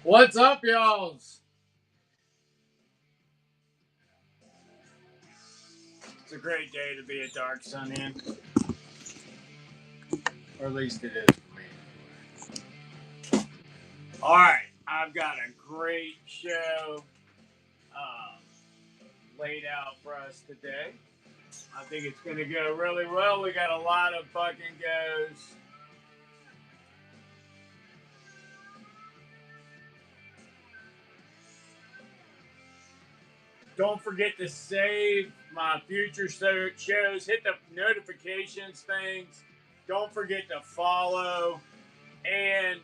What's up, y'alls? It's a great day to be a dark sun in, or at least it is for me. All right, I've got a great show um, laid out for us today. I think it's going to go really well. We got a lot of fucking goes. Don't forget to save my future shows. Hit the notifications things. Don't forget to follow. And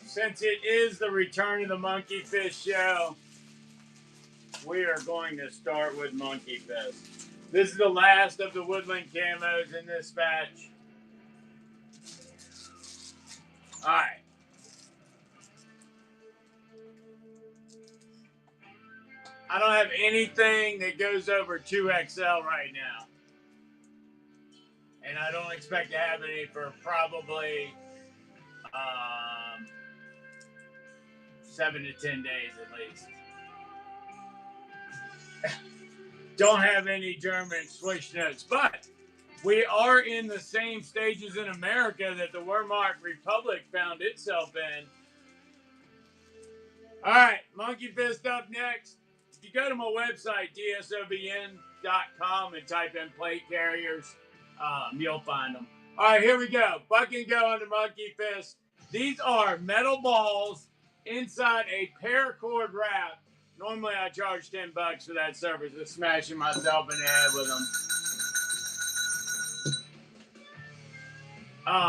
since it is the return of the Monkey Fist show, we are going to start with Monkey Fist. This is the last of the woodland camos in this batch. Alright. I don't have anything that goes over 2XL right now. And I don't expect to have any for probably 7 to 10 days at least. Don't have any German swish notes, but we are in the same stages in America that the Wehrmacht Republic found itself in. All right, Monkey Fist up next. If you go to my website, dsovn.com, and type in plate carriers, you'll find them. All right, here we go. Fucking go on the Monkey Fist. These are metal balls inside a paracord wrap. Normally, I charge $10 for that service. Just smashing myself in the head with them.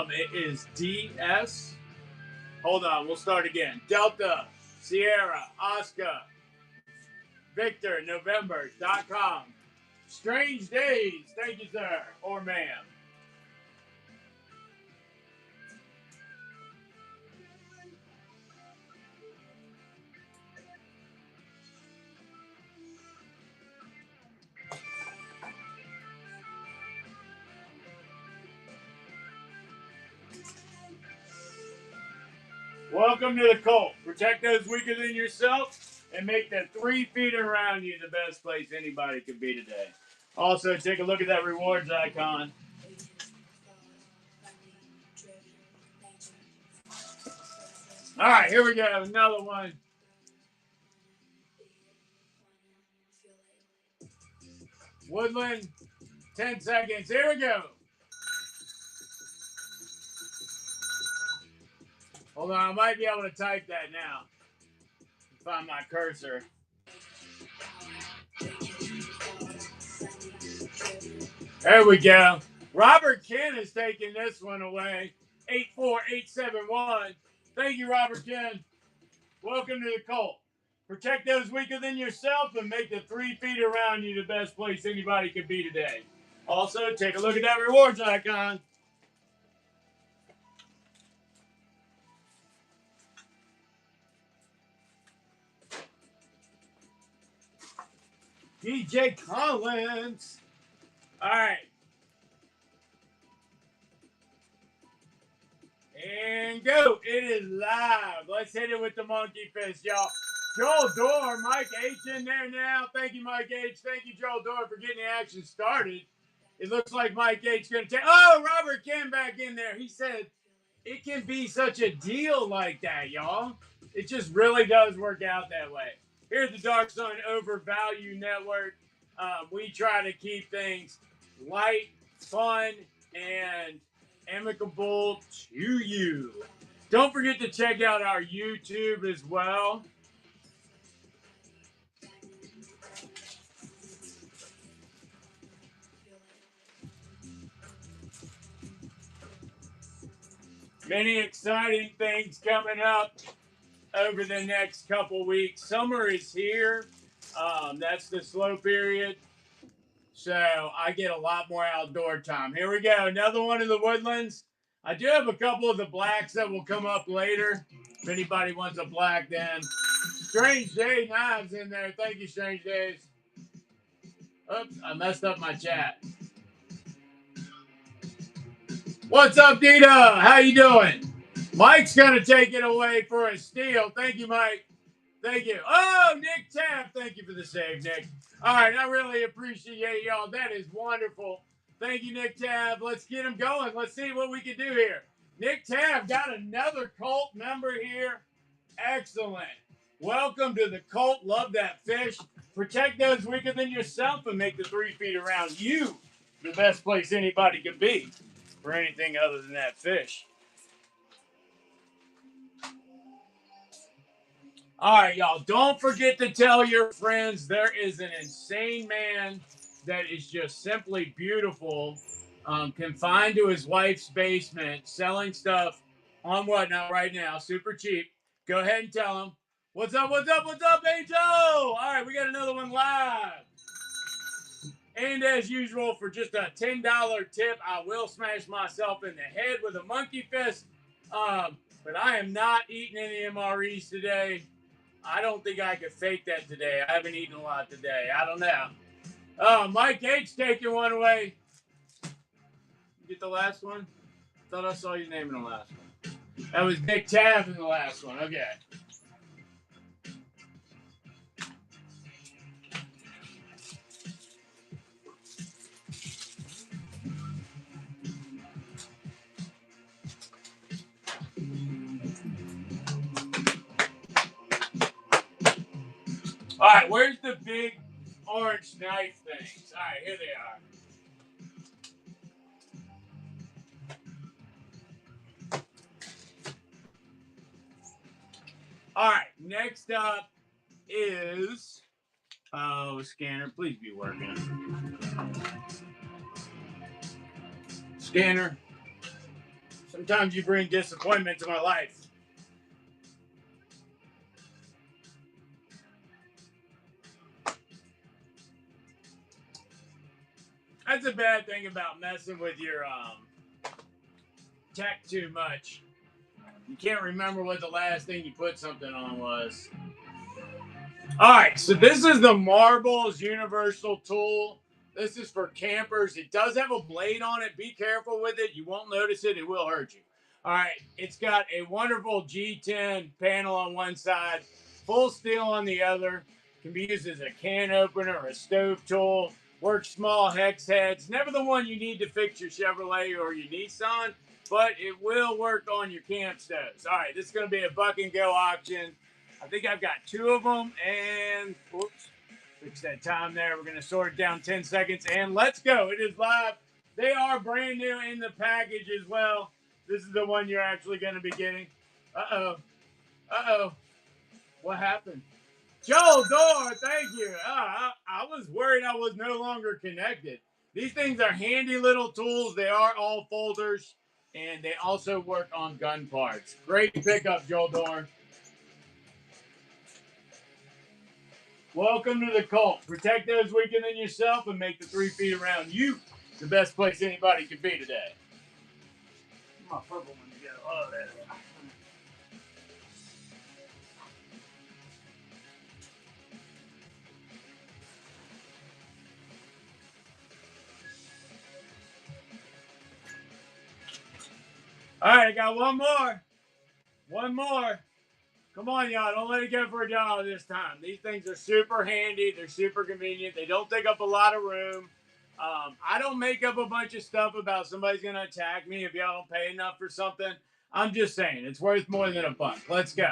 It is DS. Hold on, we'll start again. Delta, Sierra, Oscar, Victor, November.com. Strange days. Thank you, sir or ma'am. Welcome to the cult. Protect those weaker than yourself and make the 3 feet around you the best place anybody could be today. Also, take a look at that rewards icon. All right, here we go. Another one. Woodland, 10 seconds. Here we go. Hold on, I might be able to type that now. Find my cursor. There we go. Robert Ken is taking this one away. 84871. Thank you, Robert Ken. Welcome to the cult. Protect those weaker than yourself and make the 3 feet around you the best place anybody could be today. Also, take a look at that rewards icon. DJ Collins. All right. And go. It is live. Let's hit it with the Monkey Fist, y'all. Joel Dorr, Mike H in there now. Thank you, Mike H. Thank you, Joel Dorr, for getting the action started. It looks like Mike H is going to take... Oh, Robert Ken back in there. He said it can be such a deal like that, y'all. It just really does work out that way. Here's the Dark Sun Overvalue Network. We try to keep things light, fun, and amicable to you. Don't forget to check out our YouTube as well. Many exciting things coming up over the next couple weeks. Summer is here. That's the slow period. So I get a lot more outdoor time. Here we go. Another one of the woodlands. I do have a couple of the blacks that will come up later. If anybody wants a black, then. Strange Day Knives in there. Thank you, Strange Days. Oops, I messed up my chat. What's up, Dita? How you doing? Mike's going to take it away for a steal. Thank you, Mike. Thank you. Oh, Nick Tapp. Thank you for the save, Nick. All right, I really appreciate y'all. That is wonderful. Thank you, Nick Tapp. Let's get him going. Let's see what we can do here. Nick Tapp got another cult member here. Excellent. Welcome to the cult. Love that fish. Protect those weaker than yourself and make the 3 feet around you the best place anybody could be for anything other than that fish. All right, y'all. Don't forget to tell your friends there is an insane man that is just simply beautiful, confined to his wife's basement, selling stuff on Whatnot right now, super cheap. Go ahead and tell him. What's up, what's up, what's up, H.O.? All right, we got another one live. And as usual, for just a $10 tip, I will smash myself in the head with a monkey fist. But I am not eating any MREs today. I don't think I could fake that today. I haven't eaten a lot today. I don't know. Mike H taking one away. You get the last one? Thought I saw your name in the last one. That was Nick Tav in the last one. Okay. All right, where's the big orange knife things? All right, here they are. All right, next up is scanner. Please be working. Scanner. Sometimes you bring disappointment to my life. That's a bad thing about messing with your tech too much. You can't remember what the last thing you put something on was. All right, so this is the Marbles Universal Tool. This is for campers. It does have a blade on it. Be careful with it. You won't notice it. It will hurt you. All right, it's got a wonderful G10 panel on one side, full steel on the other. Can be used as a can opener or a stove tool. Works small hex heads. Never the one you need to fix your Chevrolet or your Nissan, but it will work on your camp stoves. All right, this is going to be a buck and go auction. I think I've got 2 of them, and whoops, fix that time there. We're going to sort it down 10 seconds, and let's go. It is live. They are brand new in the package as well. This is the one you're actually going to be getting. Uh-oh. Uh-oh. What happened? Joel Door, thank you. I was worried I was no longer connected. These things are handy little tools. They are all folders, and they also work on gun parts. Great pickup, Joel Door. Welcome to the cult. Protect those weaker than yourself and make the 3 feet around you the best place anybody could be today. My purple one to go. Oh, there. All right, I got one more. One more. Come on, y'all. Don't let it go for $1 this time. These things are super handy. They're super convenient. They don't take up a lot of room. I don't make up a bunch of stuff about somebody's going to attack me if y'all don't pay enough for something. I'm just saying, it's worth more than $1. Let's go.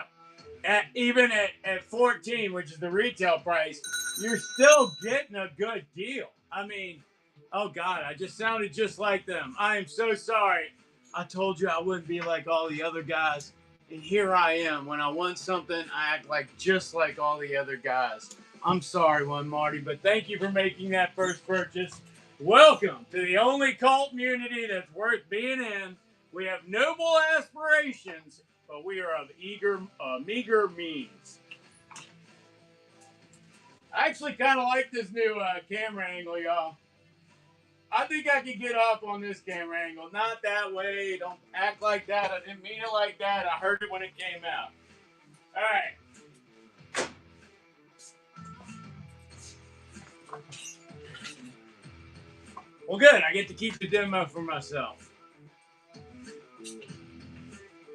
Even at 14, which is the retail price, you're still getting a good deal. I mean, oh, God, I just sounded just like them. I am so sorry. I told you I wouldn't be like all the other guys. And here I am. When I want something, I act like just like all the other guys. I'm sorry, One Marty, but thank you for making that first purchase. Welcome to the only cult community that's worth being in. We have noble aspirations, but we are of meager means. I actually kind of like this new camera angle, y'all. I think I can get off on this camera angle. Not that way. Don't act like that. I didn't mean it like that. I heard it when it came out. All right. Well, good. I get to keep the demo for myself.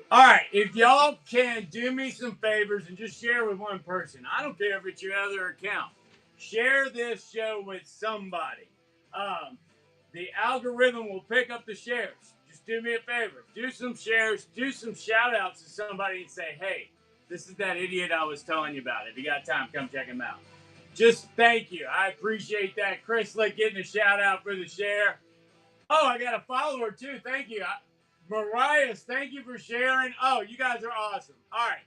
All right, if y'all can do me some favors and just share with one person, I don't care if it's your other account, share this show with somebody. Um, the algorithm will pick up the shares. Just do me a favor, do some shares, do some shout outs to somebody and say, hey, this is that idiot I was telling you about. If you got time, come check him out. Just thank you. I appreciate that. Chris Lick getting a shout out for the share. Oh, I got a follower too. Thank you. Mariah, thank you for sharing. Oh, you guys are awesome. All right.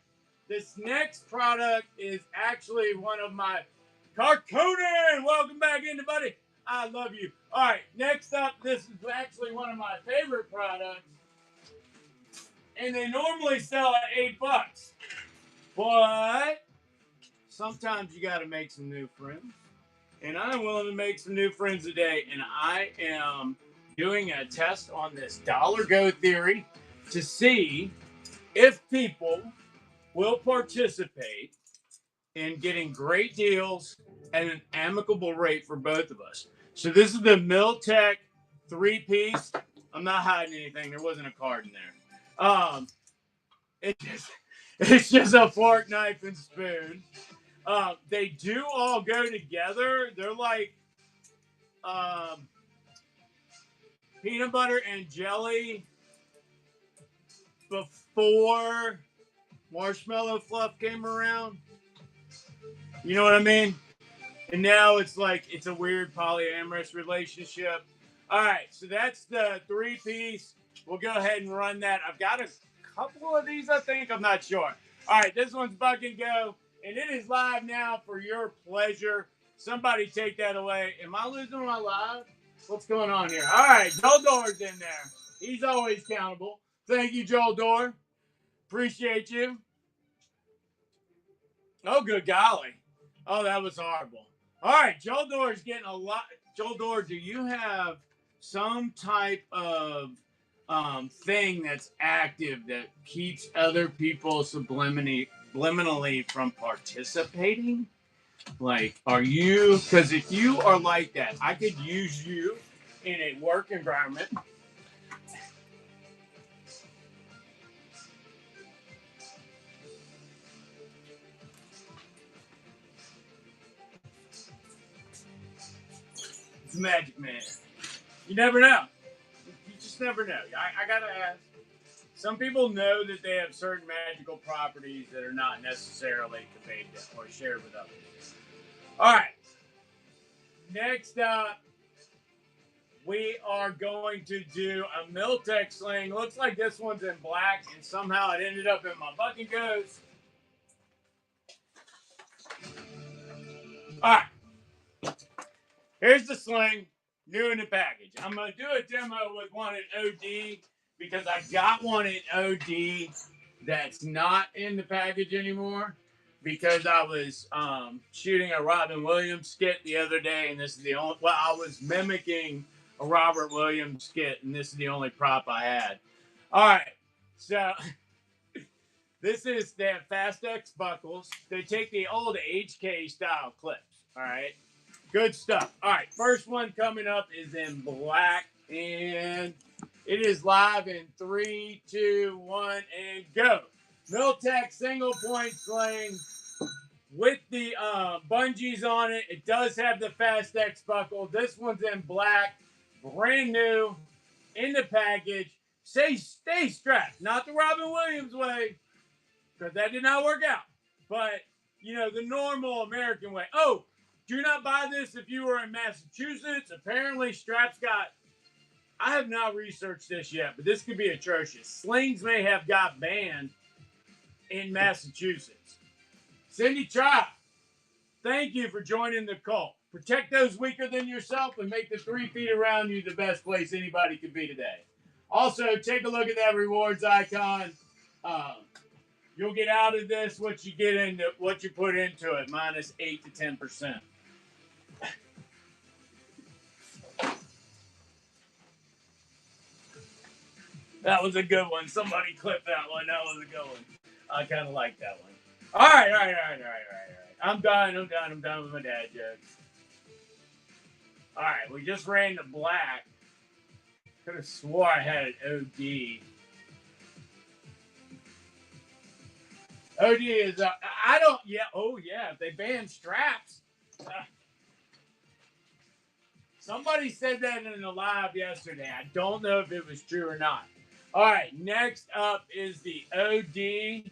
This next product is actually one of my Carcoonin. Welcome back in, buddy. I love you. All right. Next up, this is actually one of my favorite products. And they normally sell at $8. But sometimes you got to make some new friends. And I'm willing to make some new friends today. And I am doing a test on this dollar go theory to see if people will participate in getting great deals at an amicable rate for both of us. So this is the Miltech 3-piece. I'm not hiding anything. There wasn't a card in there. It's just a fork, knife, and spoon. They do all go together. They're like peanut butter and jelly before marshmallow fluff came around. You know what I mean? And now it's like it's a weird polyamorous relationship. All right, so that's the 3-piece. We'll go ahead and run that. I've got a couple of these, I think. I'm not sure. All right, this one's Buck and Go, and it is live now for your pleasure. Somebody take that away. Am I losing my live? What's going on here? All right, Joel Doer's in there. He's always accountable. Thank you, Joel Doer. Appreciate you. Oh, good golly. Oh, that was horrible. All right, Joel Doer's getting a lot. Joel Doer, do you have some type of thing that's active that keeps other people subliminally from participating? Like, are you? Because if you are like that, I could use you in a work environment. It's a magic man. You never know. You just never know. I gotta ask. Some people know that they have certain magical properties that are not necessarily conveyed or shared with others. All right. Next up, we are going to do a Miltech sling. Looks like this one's in black, and somehow it ended up in my Buck and Goes. All right. Here's the sling, new in the package. I'm going to do a demo with one in OD because I got one in OD that's not in the package anymore because I was shooting a Robin Williams skit the other day, and this is the only, well, I was mimicking a Robert Williams skit, and this is the only prop I had. All right, so this is, they have Fast X buckles. They take the old HK style clips, all right? Good stuff. All right, first one coming up is in black, and it is live in 3, 2, 1, and go. Miltech single point sling with the bungees on it. It does have the Fast X buckle. This one's in black, brand new, in the package. Stay strapped, not the Robin Williams way, because that did not work out. But, you know, the normal American way. Oh, do not buy this if you were in Massachusetts. Apparently, straps got... I have not researched this yet, but this could be atrocious. Slings may have got banned in Massachusetts. Cindy Tribe, thank you for joining the cult. Protect those weaker than yourself and make the 3 feet around you the best place anybody could be today. Also, take a look at that rewards icon. You'll get out of this what you get into, what you put into it, minus 8 to 10%. That was a good one. Somebody clip that one. That was a good one. I kind of like that one. All right. I'm done with my dad jokes. All right, we just ran to black. Could have swore I had an OD. OD is, I don't, yeah, oh yeah, if they ban straps. Somebody said that in the live yesterday. I don't know if it was true or not. All right, next up is the OD.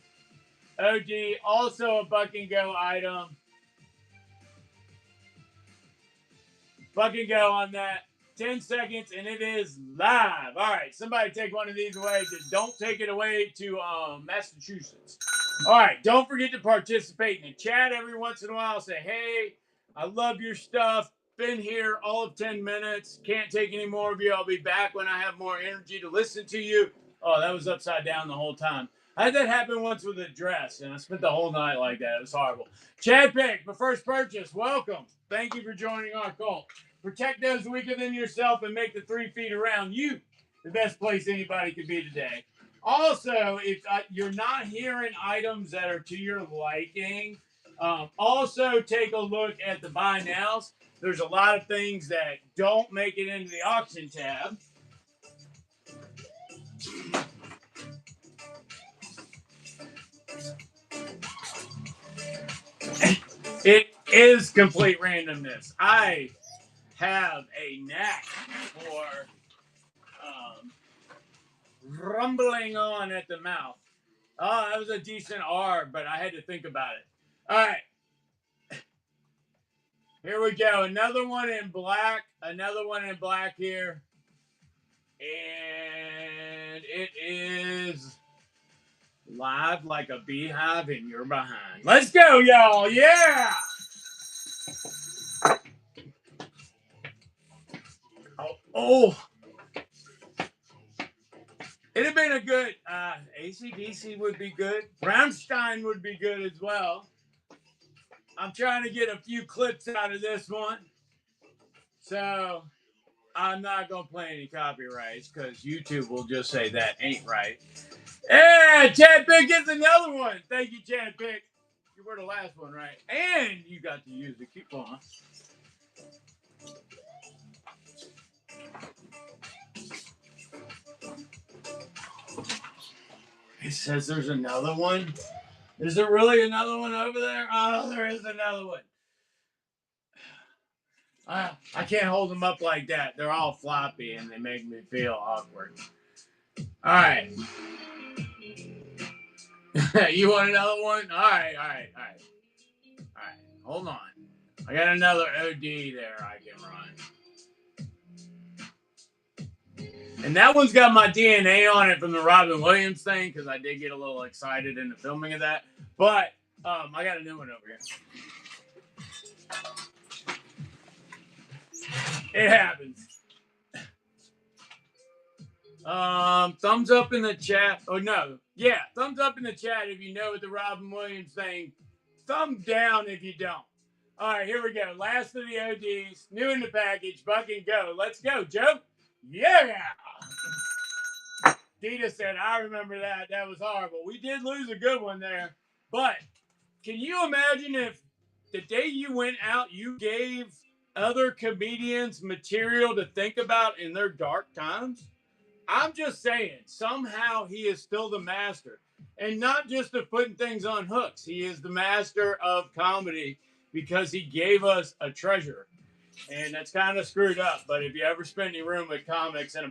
OD, also a Buck and Go item. Buck and Go on that. 10 seconds, and it is live. All right, somebody take one of these away. Just don't take it away to Massachusetts. All right, don't forget to participate in the chat every once in a while. Say, hey, I love your stuff. Been here all of 10 minutes. Can't take any more of you. I'll be back when I have more energy to listen to you. Oh, that was upside down the whole time. I had that happen once with a dress, and I spent the whole night like that. It was horrible. Chad Pick, my first purchase. Welcome. Thank you for joining our cult. Protect those weaker than yourself and make the 3 feet around you the best place anybody could be today. Also, if you're not hearing items that are to your liking, also take a look at the buy nows. There's a lot of things that don't make it into the auction tab. It is complete randomness. I have a knack for rumbling on at the mouth. Oh, that was a decent R, but I had to think about it. All right. Here we go. Another one in black. Another one in black here. And it is live like a beehive and you're behind. Let's go, y'all. Yeah. Oh. It'd have been a good AC/DC would be good. Brownstein would be good as well. I'm trying to get a few clips out of this one. So I'm not going to play any copyrights because YouTube will just say that ain't right. Yeah, Chad Pick gets another one. Thank you, Chad Pick. You were the last one, right? And you got to use the coupon. It says there's another one. Is there really another one over there? Oh, there is another one. I can't hold them up like that. They're all floppy and they make me feel awkward. All right. You want another one? All right. Hold on. I got another OD there I can run. And that one's got my DNA on it from the Robin Williams thing because I did get a little excited in the filming of that. But I got a new one over here. It happens. Thumbs up in the chat. Oh, no. Yeah, thumbs up in the chat if you know what the Robin Williams thing. Thumb down if you don't. All right, here we go. Last of the ODs. New in the package. Buck and Go. Let's go, Joe. Yeah. Dita said, I remember that. That was horrible. We did lose a good one there. But can you imagine if the day you went out, you gave other comedians material to think about in their dark times? I'm just saying, somehow he is still the master. And not just of putting things on hooks. He is the master of comedy because he gave us a treasure. And that's kind of screwed up. But if you ever spend any room with comics any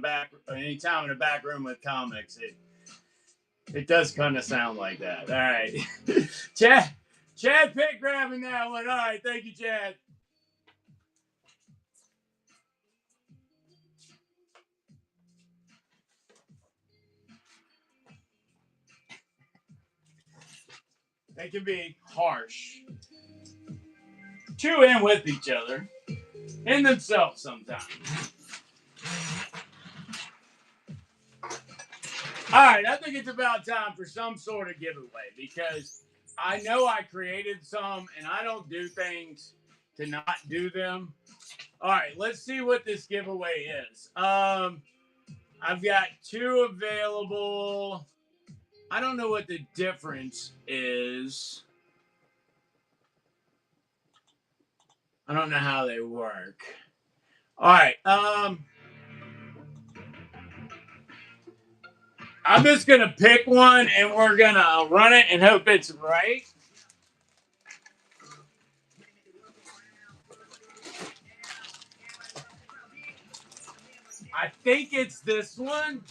time in a back room with comics, it does kind of sound like that. All right. Chad Pitt grabbing that one. All right. Thank you, Chad. They can be harsh to and with each other and themselves sometimes. All right, I think it's about time for some sort of giveaway because I know I created some and I don't do things to not do them. All right, let's see what this giveaway is. I've got 2 available. I don't know what the difference is. I don't know how they work. All right. I'm just going to pick one and we're going to run it and hope it's right. I think it's this one.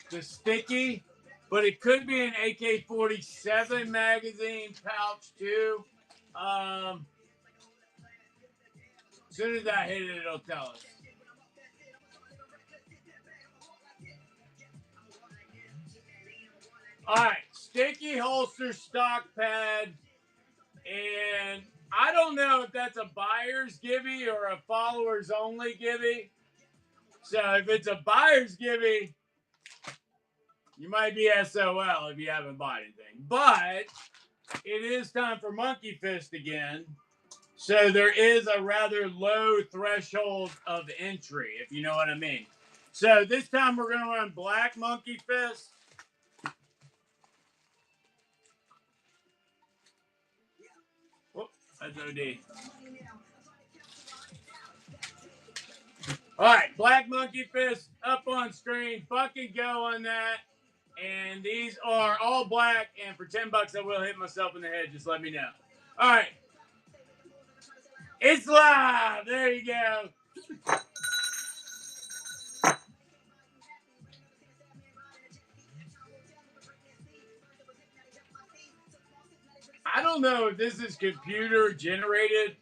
The sticky. But it could be an AK-47 magazine pouch too. As soon as I hit it, it'll tell us. All right, sticky holster stock pad. And I don't know if that's a buyer's givey or a followers only givey. So if it's a buyer's givey, you might be SOL if you haven't bought anything. But it is time for Monkey Fist again. So there is a rather low threshold of entry, if you know what I mean. So this time we're going to run Black Monkey Fist. Whoop, that's OD. All right, Black Monkey Fist up on screen. Fucking go on that. And these are all black. And for $10, I will hit myself in the head. Just let me know. All right. It's live. There you go. I don't know if this is computer generated,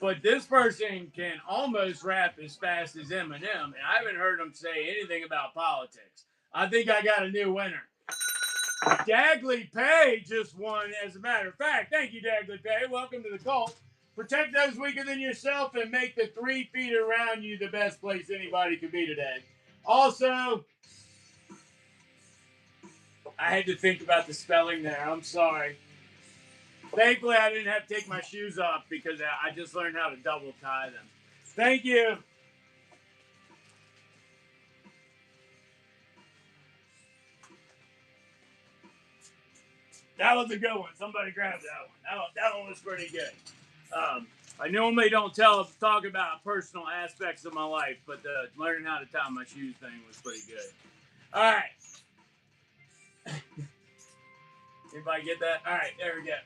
but this person can almost rap as fast as Eminem. And I haven't heard him say anything about politics. I think I got a new winner. Dagley Pay just won, as a matter of fact. Thank you, Dagley Pay. Welcome to the cult. Protect those weaker than yourself and make the 3 feet around you the best place anybody could be today. Also, I had to think about the spelling there. I'm sorry. Thankfully, I didn't have to take my shoes off because I just learned how to double tie them. Thank you. That was a good one. Somebody grabbed that one. That one was pretty good. I normally don't talk about personal aspects of my life, but learning how to tie my shoes thing was pretty good. All right. Anybody get that? All right, there we go.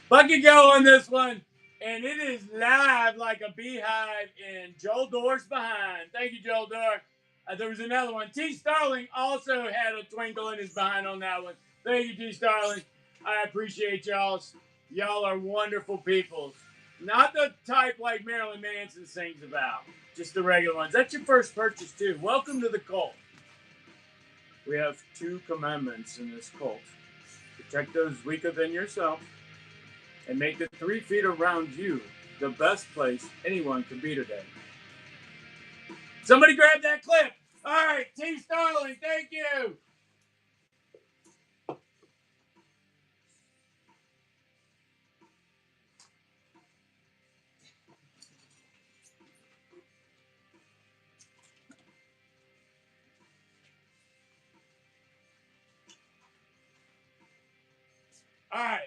Fucking go on this one. And it is live like a beehive, and Joel Door's behind. Thank you, Joel Door. There was another one. T. Starling also had a twinkle in his behind on that one. Thank you, T. Starling. I appreciate y'all. Y'all are wonderful people. Not the type like Marilyn Manson sings about. Just the regular ones. That's your first purchase, too. Welcome to the cult. We have 2 commandments in this cult. Protect those weaker than yourself. And make the 3 feet around you the best place anyone can be today. Somebody grab that clip. All right, T. Starling, thank you. All right.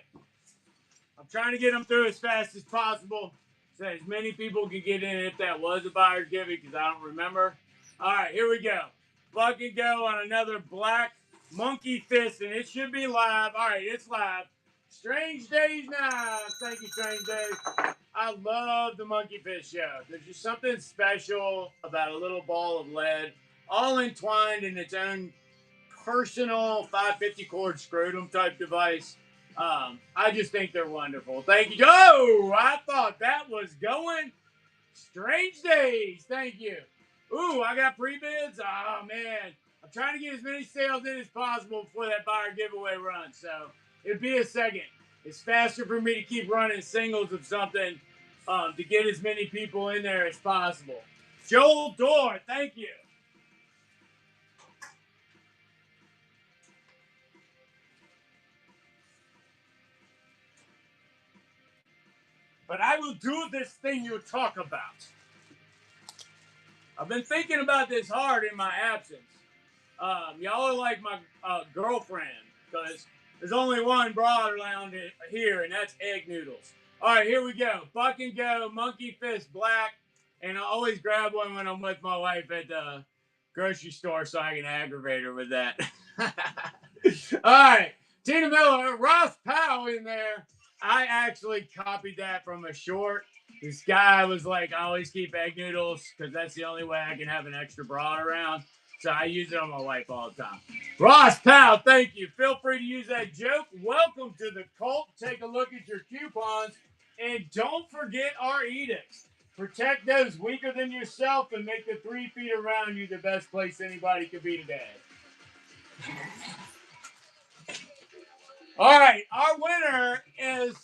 I'm trying to get them through as fast as possible so as many people can get in if that was a buyer's giving because I don't remember. All right, here we go. Fucking go on another Black Monkey Fist, and it should be live. All right, it's live. Strange Days now. Thank you, Strange Days. I love the Monkey Fist show. There's just something special about a little ball of lead, all entwined in its own personal 550 cord scrotum type device. I just think they're wonderful. Thank you. Oh, I thought that was going. Strange Days. Thank you. Ooh, I got pre-bids. Oh, man. I'm trying to get as many sales in as possible before that buyer giveaway runs. So it'd be a second. It's faster for me to keep running singles of something to get as many people in there as possible. Joel Door, thank you. But I will do this thing you talk about. I've been thinking about this hard in my absence. Y'all are like my girlfriend because there's only one broad around here, and that's egg noodles. All right, here we go. Fucking go. Monkey Fist Black. And I always grab one when I'm with my wife at the grocery store so I can aggravate her with that. All right. Tina Miller, Ross Powell in there. I actually copied that from a short. This guy was like, I always keep egg noodles because that's the only way I can have an extra bra around. So I use it on my wife all the time. Ross Powell, thank you. Feel free to use that joke. Welcome to the cult. Take a look at your coupons. And don't forget our edicts. Protect those weaker than yourself and make the 3 feet around you the best place anybody could be today. All right, our winner is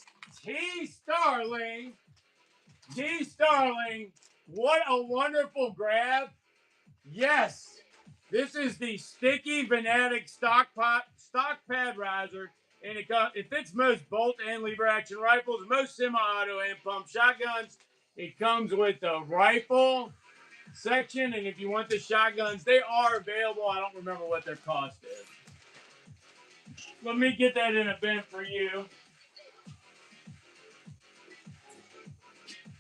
T. Starling. T. Starling, what a wonderful grab. Yes, this is the Sticky Venetic stock pad riser, and it fits most bolt and lever action rifles, most semi-auto and pump shotguns. It comes with the rifle section, and if you want the shotguns, they are available. I don't remember what their cost is. Let me get that in a bin for you.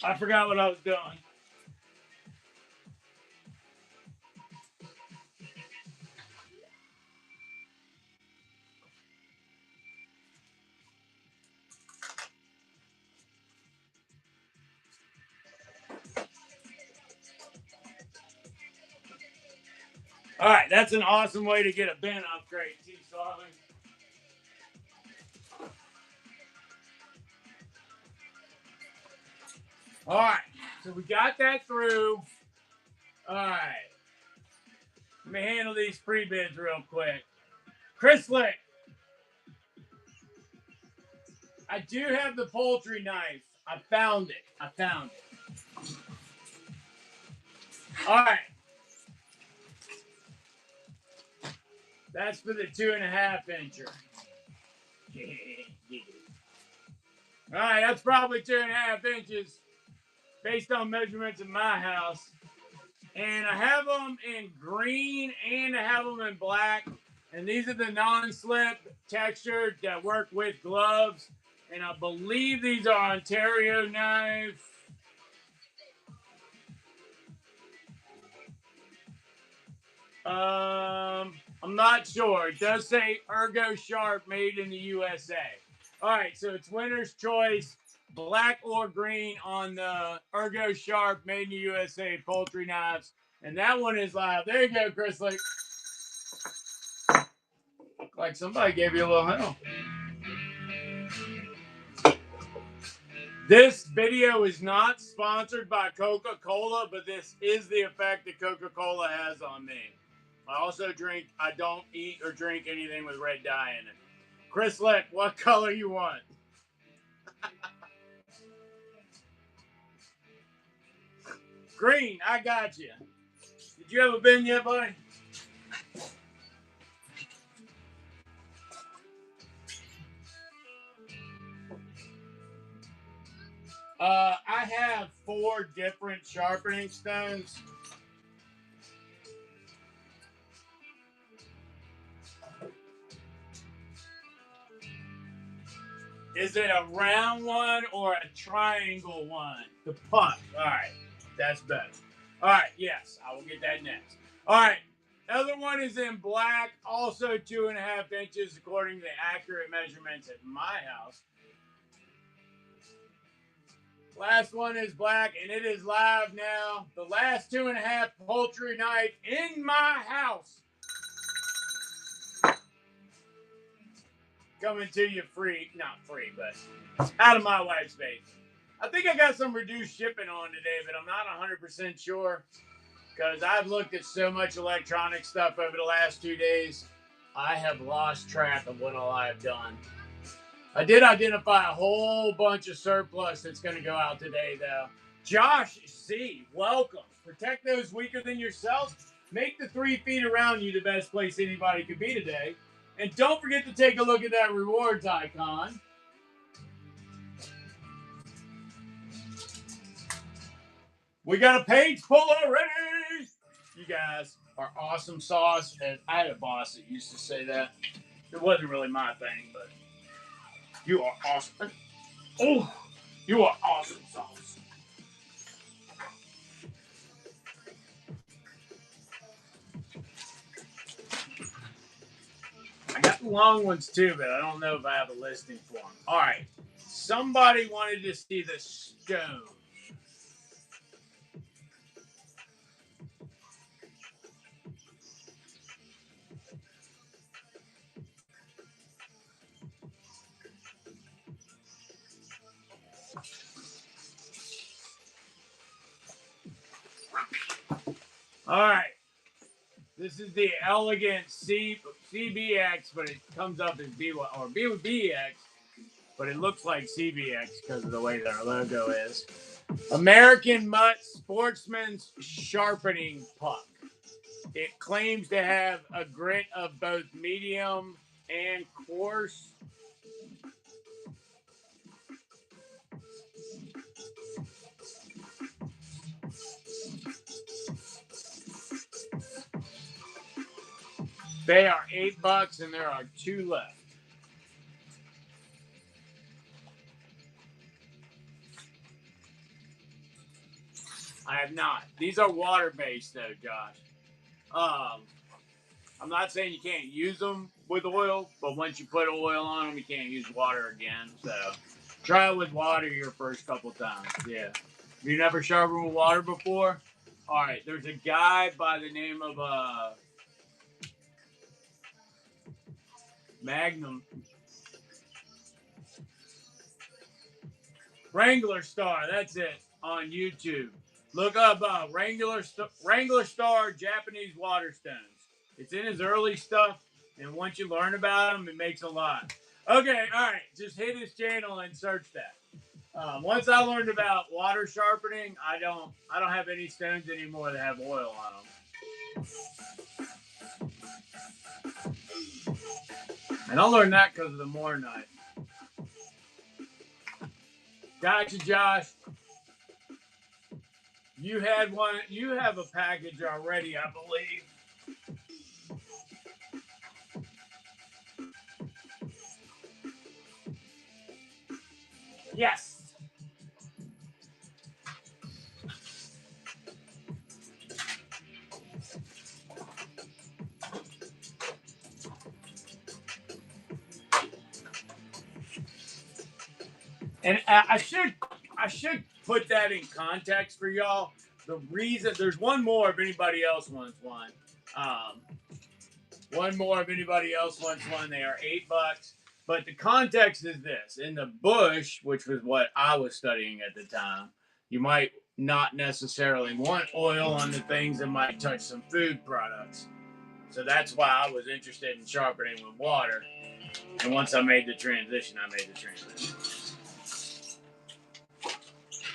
I forgot what I was doing. All right, that's an awesome way to get a bin upgrade, T. Starling. All right, so we got that through. All right. Let me handle these free bids real quick. Chris Lick. I do have the poultry knife. I found it. All right. That's for the 2.5 incher. All right, that's probably 2.5 inches based on measurements in my house. And I have them in green and I have them in black. And these are the non-slip textured that work with gloves. And I believe these are Ontario knives. I'm not sure. It does say Ergo Sharp made in the USA. All right, so it's winner's choice, black or green on the Ergo Sharp made in the USA poultry knives. And that one is live. There you go, Chris. Like somebody gave you a little help. This video is not sponsored by Coca-Cola, but this is the effect that Coca-Cola has on me. I don't eat or drink anything with red dye in it. Chris Lick, what color you want? Green, I got you. Did you have a bin yet, buddy? I have 4 different sharpening stones. Is it a round one or a triangle one? The puck. All right. That's better. All right. Yes, I will get that next. All right. Other one is in black, also 2.5 inches according to the accurate measurements at my house. Last one is black, and it is live now. The last 2.5 poultry knife in my house. Coming to you free. Not free, but out of my wife's face. I think I got some reduced shipping on today, but I'm not 100% sure. Because I've looked at so much electronic stuff over the last 2 days. I have lost track of what all I have done. I did identify a whole bunch of surplus that's going to go out today, though. Josh C., welcome. Protect those weaker than yourself. Make the 3 feet around you the best place anybody could be today. And don't forget to take a look at that rewards icon. We got a page full already. You guys are awesome sauce. And I had a boss that used to say that. It wasn't really my thing, but you are awesome. Oh, you are awesome sauce. the long ones too, but I don't know if I have a listing for them. All right. Somebody wanted to see the stone. All right. This is the elegant CBX, but it comes up as BY or BX, but it looks like CBX because of the way their logo is. American Mutt Sportsman's Sharpening Puck. It claims to have a grit of both medium and coarse. They are $8 and there are 2 left. I have not. These are water-based though, Josh. I'm not saying you can't use them with oil, but once you put oil on them, you can't use water again. So try it with water your first couple times. Yeah. Have you never sharpened with water before? All right. There's a guy by the name of Magnum Wrangler Star. That's it on YouTube. Look up Wrangler Star Japanese water stones. It's in his early stuff, and once you learn about him, it makes a lot. Okay, all right. Just hit his channel and search that. Once I learned about water sharpening, I don't have any stones anymore that have oil on them. And I learned that because of the Moore knife. Gotcha, Josh. You had one. You have a package already, I believe. Yes. And I should put that in context for y'all. The reason there's one more if anybody else wants one. One more if anybody else wants one. They are $8. But the context is this: in the bush, which was what I was studying at the time, you might not necessarily want oil on the things that might touch some food products. So that's why I was interested in sharpening with water. And once I made the transition, I made the transition.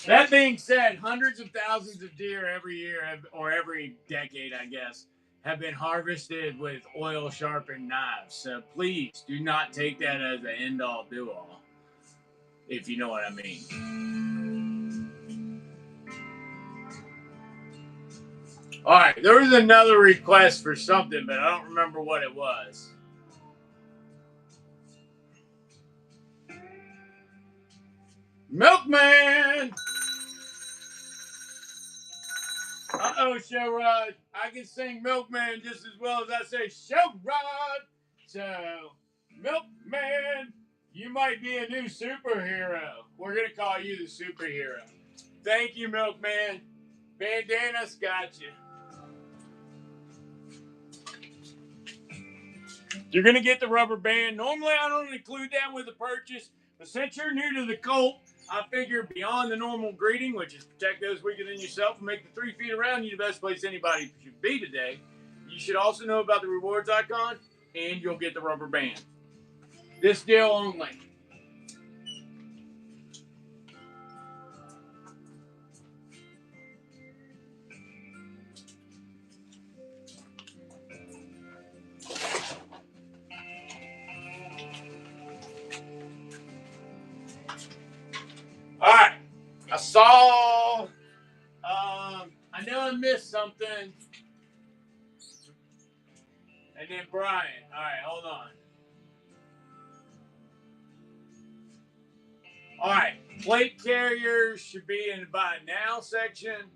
That being said, hundreds of thousands of deer every year or every decade, I guess, have been harvested with oil sharpened knives. So please do not take that as an end all do all, if you know what I mean. All right, there was another request for something, but I don't remember what it was. Milkman! Uh-oh, Show Rod. I can sing Milkman just as well as I say Show Rod. So, Milkman, you might be a new superhero. We're going to call you the superhero. Thank you, Milkman. Bandana's got you. You're going to get the rubber band. Normally, I don't include that with the purchase, but since you're new to the cult, I figure beyond the normal greeting, which is protect those weaker than yourself and make the 3 feet around you the best place anybody should be today, you should also know about the rewards icon, and you'll get the rubber band. This deal only. All right. I saw, I know I missed something. And then Brian. All right, hold on. All right. Plate carriers should be in the buy now section.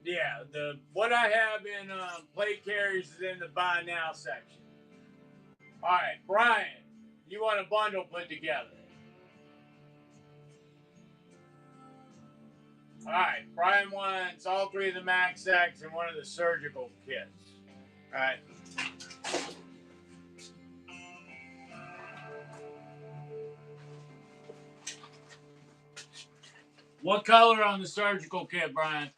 Yeah, the what I have in plate carriers is in the buy now section. All right, Brian, you want a bundle put together? All right, Brian wants all three of the Max X and one of the surgical kits. All right. What color on the surgical kit, Brian?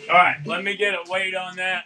All right, let me get a weight on that.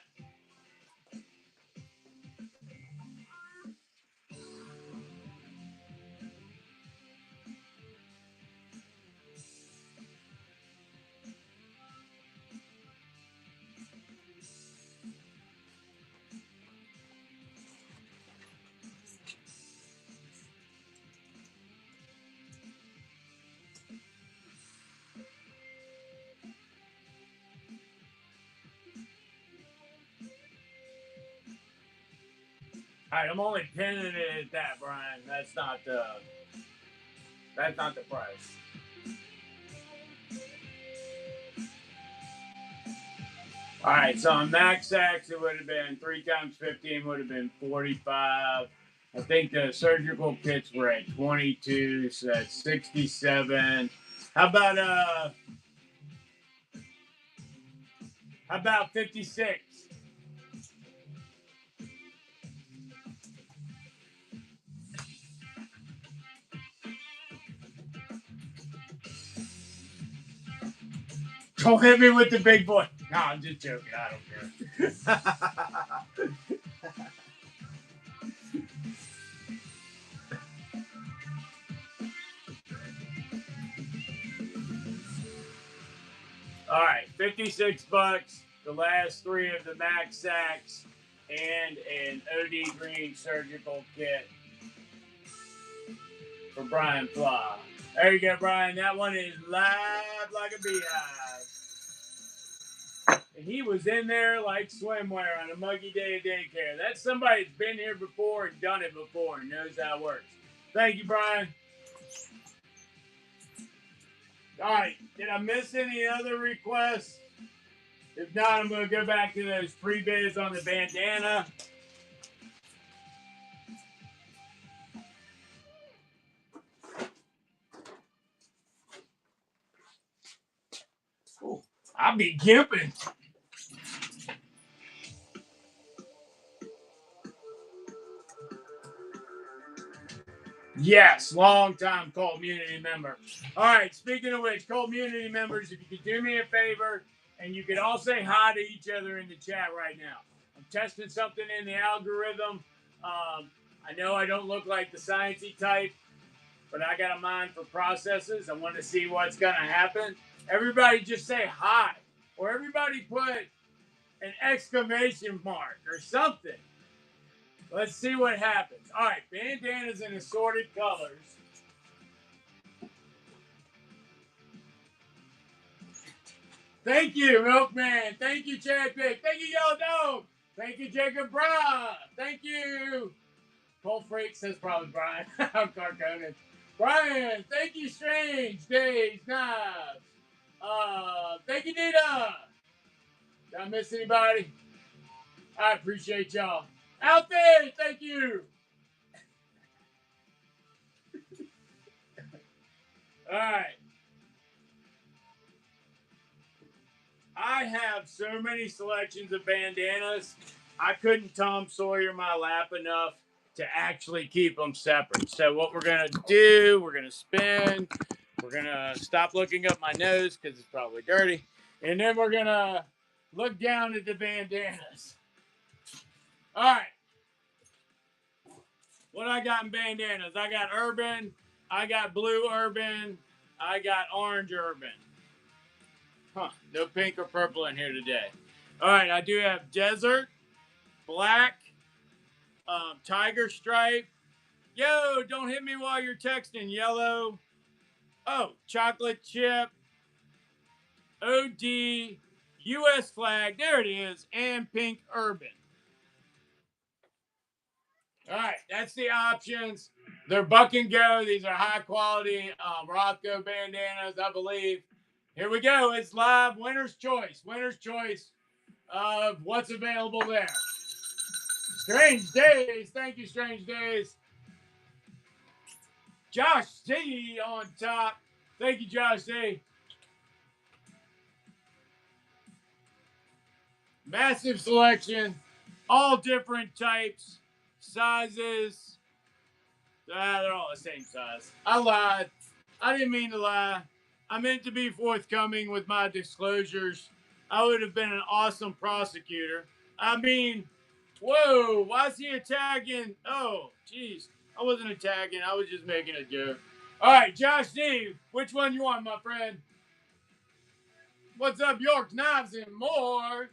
All right, I'm only pinning it at that, Brian. That's not the price. All right, so on Max X, it would have been 3 times 15 would have been 45. I think the surgical kits were at 22, so that's 67. How about 56? Don't hit me with the big boy. No, I'm just joking. I don't care. All right, 56 bucks. The last three of the Max Sacks and an OD Green surgical kit for Brian Flaw. There you go, Brian. That one is live like a beehive. And he was in there like swimwear on a muggy day of daycare. That's somebody that's been here before and done it before and knows how it works. Thank you, Brian. All right. Did I miss any other requests? If not, I'm going to go back to those pre-bids on the bandana. Ooh, I'll be gimping. Yes, long time community member. All right, speaking of which, community members, if you could do me a favor, and you could all say hi to each other in the chat right now. I'm testing something in the algorithm. I know I don't look like the sciencey type, but I got a mind for processes. I want to see what's going to happen. Everybody just say hi, or everybody put an exclamation mark or something. Let's see what happens. All right, bandanas in assorted colors. Thank you, Milkman. Thank you, Chad Pick. Thank you, Yellow Dog. Thank you, Jacob Brown. Thank you. Cole Freak says probably Brian. I'm Carconin. Brian, thank you, Strange Days Knives. Thank you, Nita. Did I miss anybody? I appreciate y'all. Alfie, thank you. All right. I have so many selections of bandanas, I couldn't Tom Sawyer my lap enough to actually keep them separate. So what we're going to do, we're going to spin. We're going to stop looking up my nose because it's probably dirty. And then we're going to look down at the bandanas. All right. What I got in bandanas? I got urban. I got blue urban. I got orange urban. Huh, no pink or purple in here today. All right, I do have desert, black, tiger stripe, Yo, don't hit me while you're texting, yellow. Oh, chocolate chip, OD, US flag. There it is. And pink urban. All right, that's the options. They're buck and go. These are high quality Morocco bandanas, I believe. Here we go. It's live. Winner's choice. Winner's choice of what's available there. Strange Days. Thank you, Strange Days. Josh C on top. Thank you, Josh C. Massive selection. All different types, sizes. They're all the same size. I lied. I didn't mean to lie. I meant to be forthcoming with my disclosures. I would have been an awesome prosecutor. I mean, whoa, why is he attacking? Oh, jeez. I wasn't attacking. I was just making a joke. All right, Josh D, which one you want, my friend? What's up, York Knives and more?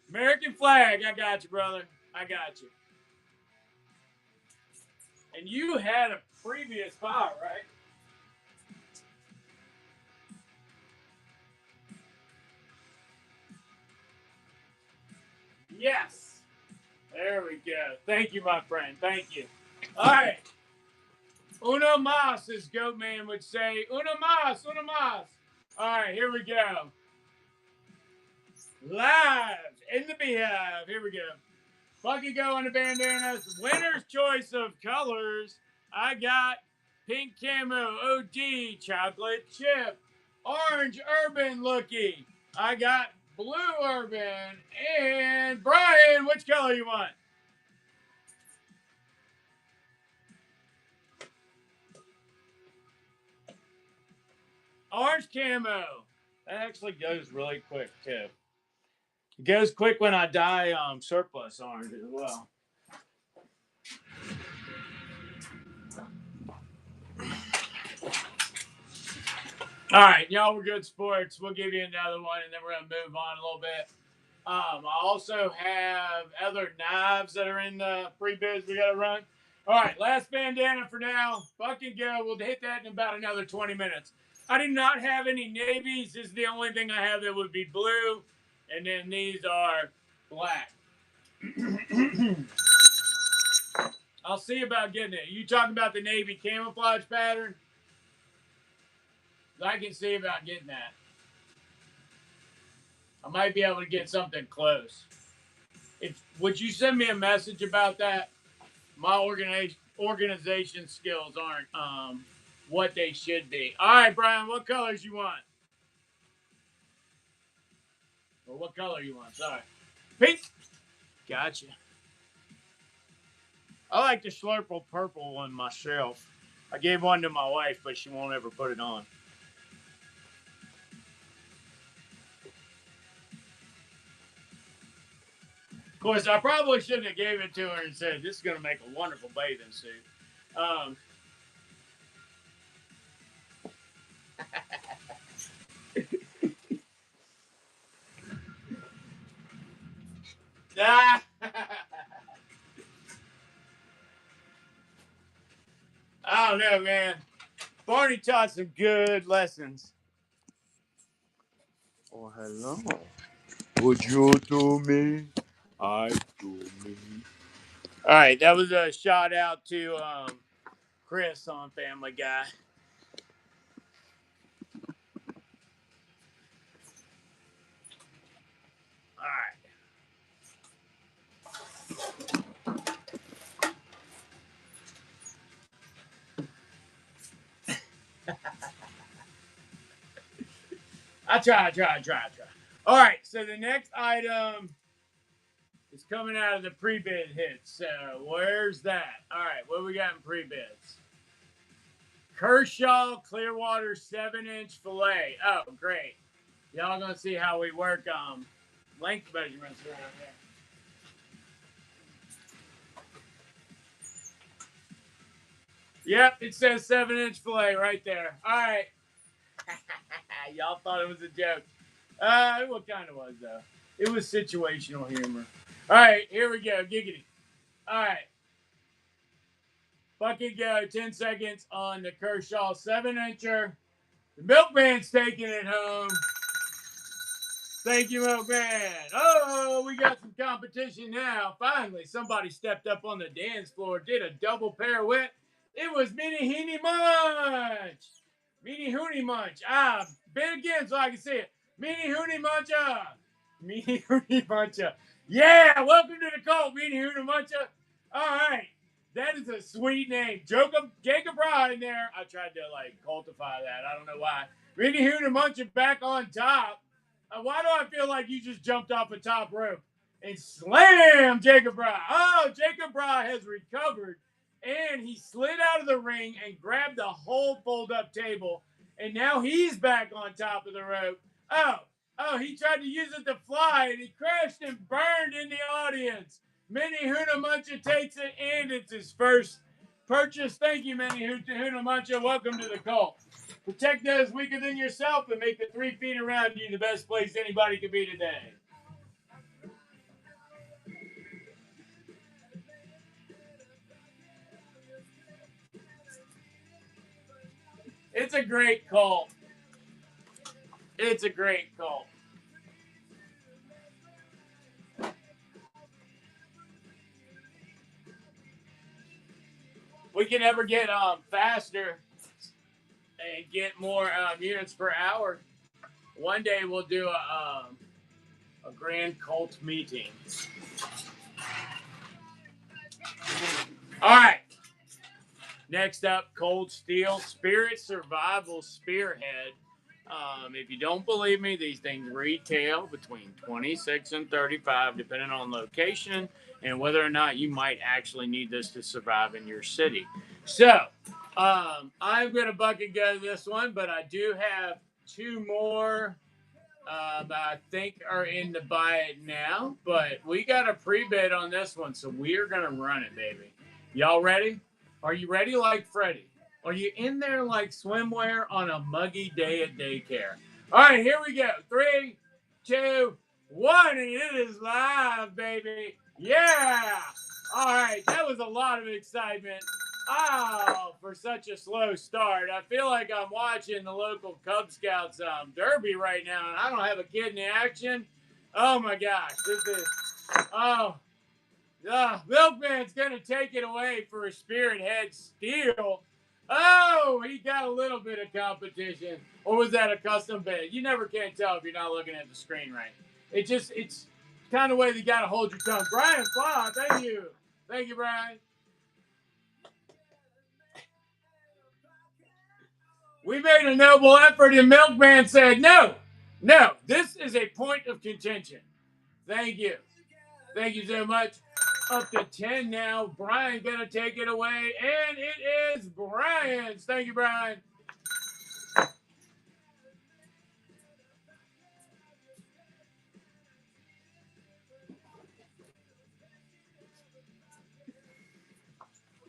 American flag. I got you, brother. I got you. And you had a previous file, right? Yes. There we go. Thank you, my friend. Thank you. All right. Uno mas, as Goatman would say. Uno mas, uno mas. All right, here we go. Live in the beehive. Here we go. Bucky go on the bandanas. Winner's choice of colors. I got pink camo, OD, chocolate chip, orange urban looking. I got blue urban. And Brian, which color you want? Orange camo. That actually goes really quick too. It goes quick when I dye surplus orange as well. All right, y'all were good sports. We'll give you another one, and then we're going to move on a little bit. I also have other knives that are in the pre-bids we got to run. All right, last bandana for now. Buck and go. We'll hit that in about another 20 minutes. I do not have any navies. This is the only thing I have that would be blue. And then these are black. I'll see about getting it. You talking about the navy camouflage pattern? I can see about getting that. I might be able to get something close. Would you send me a message about that? My organization skills aren't what they should be. All right, Brian, what colors you want? Or what color you want? Sorry. Pink. Gotcha. I like the Slurple purple one myself. I gave one to my wife, but she won't ever put it on. Of course, I probably shouldn't have gave it to her and said, this is going to make a wonderful bathing suit. I don't know, man. Barney taught some good lessons. Oh, hello. Would you do me? I do me. All right, that was a shout out to Chris on Family Guy. All right. I try. All right, so the next item is coming out of the pre-bid hits. So where's that? All right, what we got in pre-bids? Kershaw Clearwater 7-inch fillet. Oh, great. Y'all gonna see how we work length measurements around here. Yep, it says 7-inch fillet right there. All right. Y'all thought it was a joke. What kind of was though? It was situational humor. All right, here we go. Giggity. All right. Bucket go. 10 seconds on the Kershaw 7-incher. The Milkman's taking it home. Thank you, Milkman. Oh, we got some competition now. Finally, somebody stepped up on the dance floor, did a double pirouette. It was Mini Heeny Munch. Mini Hooney Munch. Bid again so I can see it. Mini Hooney Muncha. Mini Hooney Muncha. Yeah, welcome to the cult, Mini Hooney Muncha. All right. That is a sweet name. Jacob Rye in there. I tried to, cultify that. I don't know why. Mini Hooney Muncha back on top. Why do I feel like you just jumped off a top rope and slammed Jacob Bry? Oh, Jacob Bry has recovered, and he slid out of the ring and grabbed the whole fold-up table, and now he's back on top of the rope. Oh, he tried to use it to fly, and he crashed and burned in the audience. Mini Huna Muncha takes it, and it's his first purchase. Thank you, Mini Huna Muncha. Welcome to the cult. Protect those weaker than yourself and make the 3 feet around you the best place anybody could be today. It's a great cult. It's a great cult. We can never get faster and get more units per hour. One day we'll do a grand cult meeting. All right. Next up, Cold Steel Spirit Survival Spearhead. If you don't believe me, these things retail between $26 and $35, depending on location and whether or not you might actually need this to survive in your city. So, I'm going to bucket go this one, but I do have 2 more that I think are in the buy it now. But we got a pre-bid on this one, so we're going to run it, baby. Y'all ready? Are you ready like Freddie? Are you in there like swimwear on a muggy day at daycare? All right, here we go. 3, 2, 1, and it is live, baby. Yeah. All right, that was a lot of excitement. Oh, for such a slow start. I feel like I'm watching the local Cub Scouts derby right now, and I don't have a kid in the action. Oh, my gosh. Milkman's going to take it away for a Spirit Head steal. Oh, he got a little bit of competition. Or was that a custom bid? You never can tell if you're not looking at the screen right. It's kind of way you got to hold your tongue. Brian Flaw, thank you. Thank you, Brian. We made a noble effort, and Milkman said, no, this is a point of contention. Thank you. Thank you so much. Up to 10 now. Brian going to take it away, and it is Brian's. Thank you, Brian.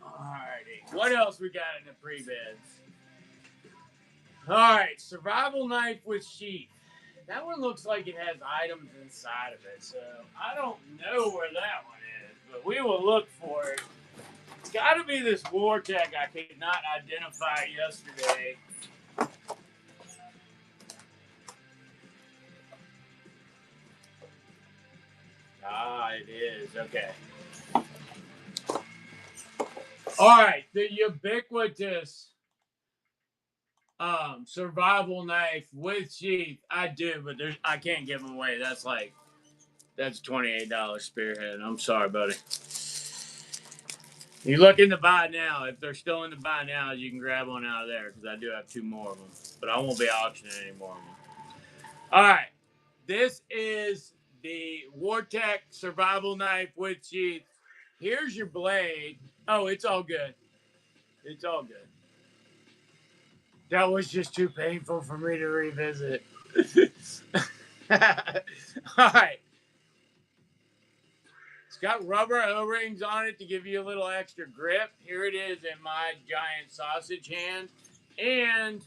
Alrighty. What else we got in the pre-bids? Alright, survival knife with sheath. That one looks like it has items inside of it, so I don't know where that one is, but we will look for it. It's got to be this Vortec I could not identify yesterday. It is. Okay. All right, the ubiquitous survival knife with sheath. I do, but I can't give them away. That's $28 Spearhead. I'm sorry, buddy. You look in the buy now. If they're still in the buy now, you can grab one out of there because I do have 2 more of them, but I won't be auctioning any more of them. All right, this is the Vortec survival knife with sheath. Here's your blade. Oh, it's all good. It's all good. That was just too painful for me to revisit. All right. It's got rubber O-rings on it to give you a little extra grip. Here it is in my giant sausage hand. And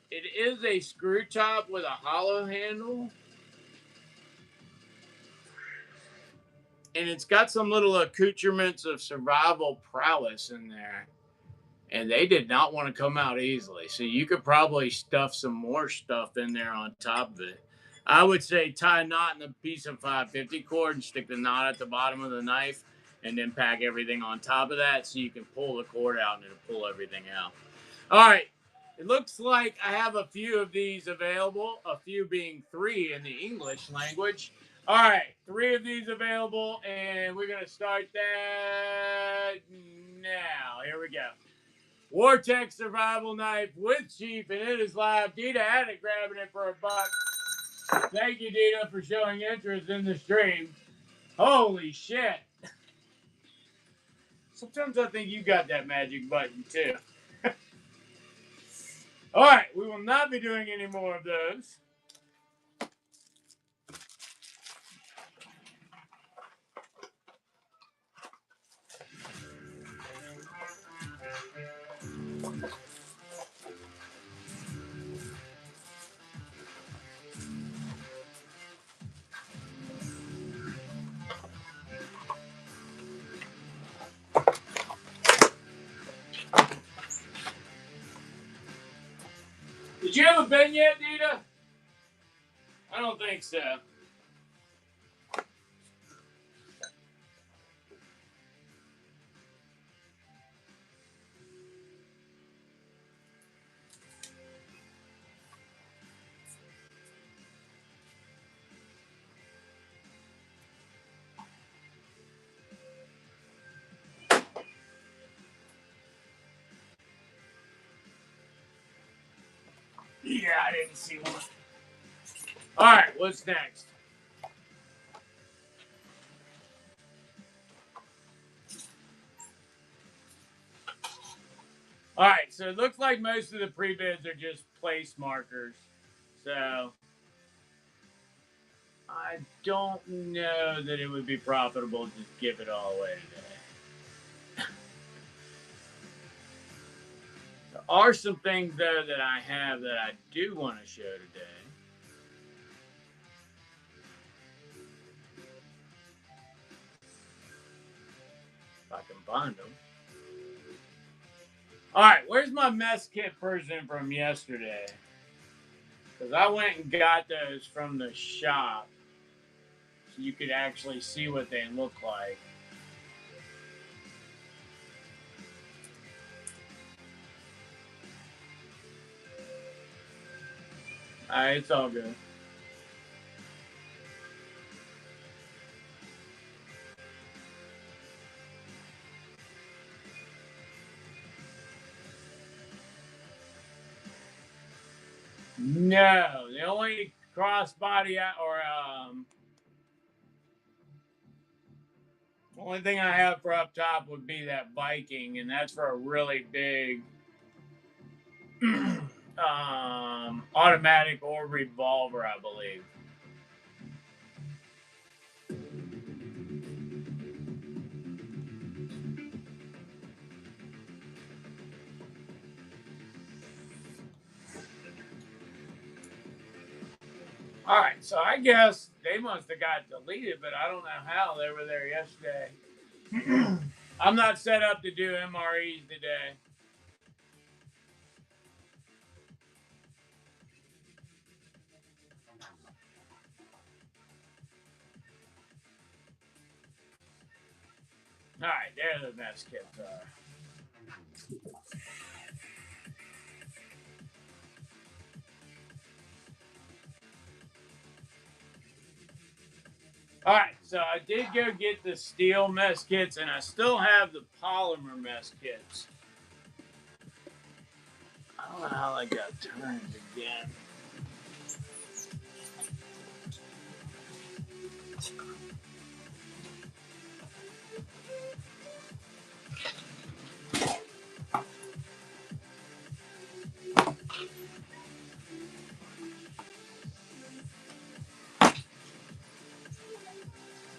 it is a screw top with a hollow handle. and it's got some little accoutrements of survival prowess in there. And they did not want to come out easily. So you could probably stuff some more stuff in there on top of it. I would say tie a knot in a piece of 550 cord and stick the knot at the bottom of the knife, and then pack everything on top of that so you can pull the cord out and it'll pull everything out. All right. It looks like I have a few of these available, a few being 3 in the English language. All right, 3 of these available, and we're going to start that now. Here we go. Vortex survival knife with Chief, and it is live. Dita had it, grabbing it for $1. Thank you, Dita, for showing interest in the stream. Holy shit. Sometimes I think you got that magic button, too. All right, we will not be doing any more of those. Did you have a bin yet, Dita? I don't think so. Yeah, I didn't see one. All right, what's next? All right, so it looks like most of the pre-bids are just place markers. So I don't know that it would be profitable to just give it all away today. There are some things, though, that I have that I do want to show today. If I can find them. All right, where's my mess kit person from yesterday? Because I went and got those from the shop so you could actually see what they look like. All right, it's all good. No, the only crossbody only thing I have for up top would be that Viking, and that's for a really big automatic or revolver, I believe. All right, so I guess they must have got deleted, but I don't know how. They were there yesterday. I'm not set up to do MREs today. All right, there the mess kits are. All right, so I did go get the steel mess kits, and I still have the polymer mess kits. I don't know how I got turned again.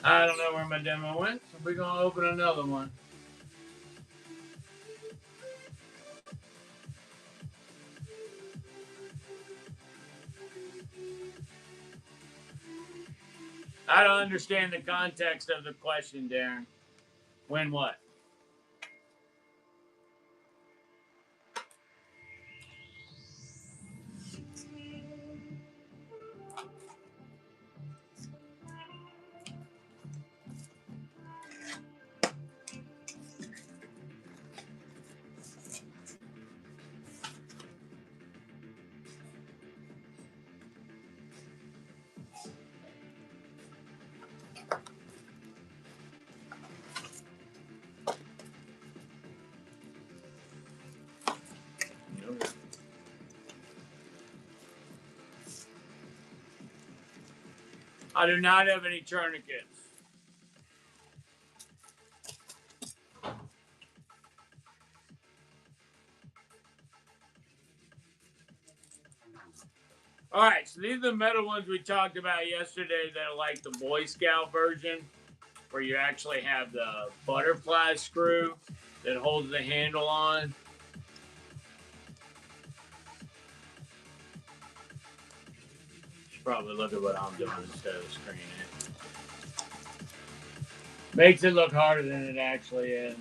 I don't know where my demo went, so we're going to open another one. I don't understand the context of the question, Darren. When what? I do not have any tourniquets. All right, so these are the metal ones we talked about yesterday that are like the Boy Scout version, where you actually have the butterfly screw that holds the handle on. Should probably look at what I'm doing instead of screening it. Makes it look harder than it actually is.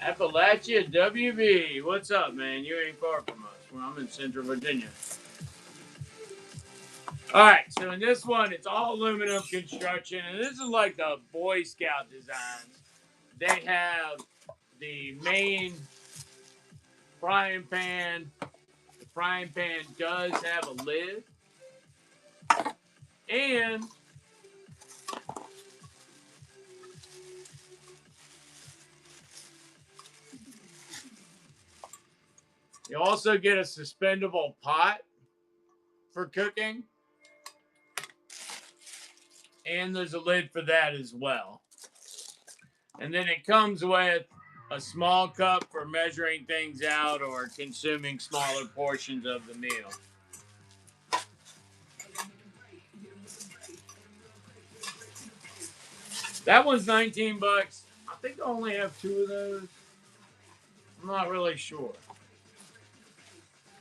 Appalachia WB, what's up, man? You ain't far from us. Well, I'm in Central Virginia. All right, so in this one, it's all aluminum construction, and this is like the Boy Scout designs. They have the main frying pan. The frying pan does have a lid, and you also get a suspendable pot for cooking, and there's a lid for that as well. And then it comes with a small cup for measuring things out or consuming smaller portions of the meal. That one's 19 bucks. I think I only have 2 of those. I'm not really sure.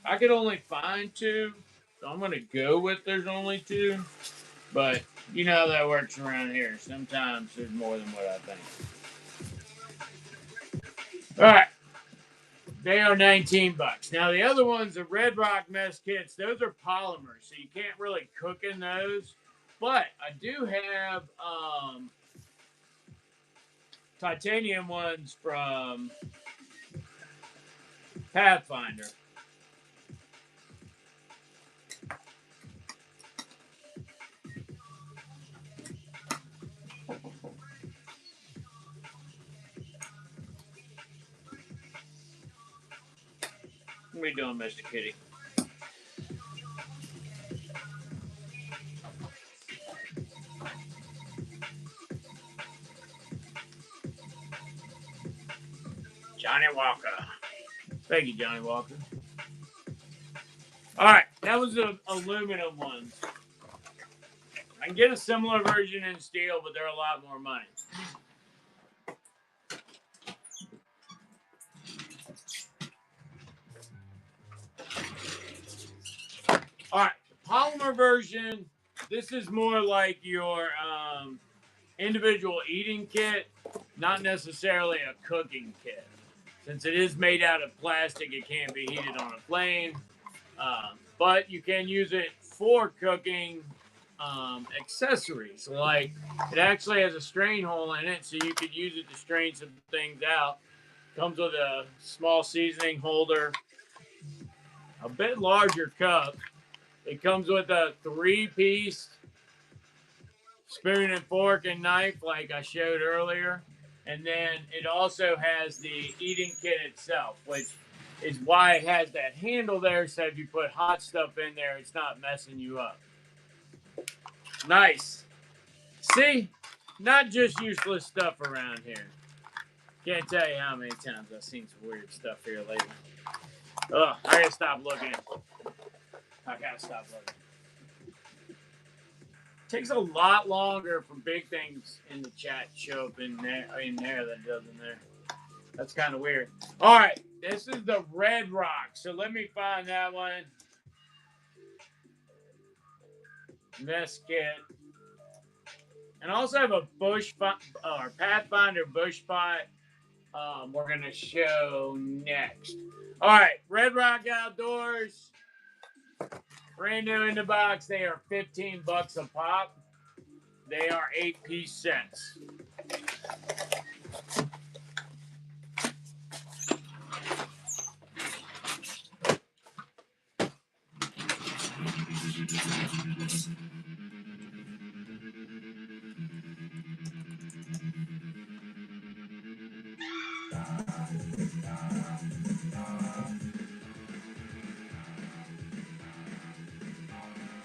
I could only find 2, so I'm going to go with there's only 2. But you know how that works around here. Sometimes there's more than what I think. All right. They are 19 bucks. Now, the other ones, the Red Rock mess kits, those are polymers, so you can't really cook in those. But I do have titanium ones from Pathfinder. What are you doing, Mr. Kitty? Johnny Walker. Thank you, Johnny Walker. All right, that was the aluminum ones. I can get a similar version in steel, but they're a lot more money. All right, polymer version. This is more like your individual eating kit, not necessarily a cooking kit. Since it is made out of plastic, it can't be heated on a plane. But you can use it for cooking accessories. Like it actually has a strain hole in it, so you could use it to strain some things out. Comes with a small seasoning holder, a bit larger cup. It comes with a 3-piece spoon and fork and knife, like I showed earlier. And then it also has the eating kit itself, which is why it has that handle there. So if you put hot stuff in there, it's not messing you up. Nice. See? Not just useless stuff around here. Can't tell you how many times I've seen some weird stuff here lately. Ugh, I gotta stop looking. Takes a lot longer for big things in the chat to show up in there than it does in there. That's kind of weird. All right. This is the Red Rock. So let me find that one. Mess kit. And I also have a Pathfinder bush spot. We're gonna show next. All right, Red Rock Outdoors. Brand new in the box. They are $15 a pop. They are 8-piece sets.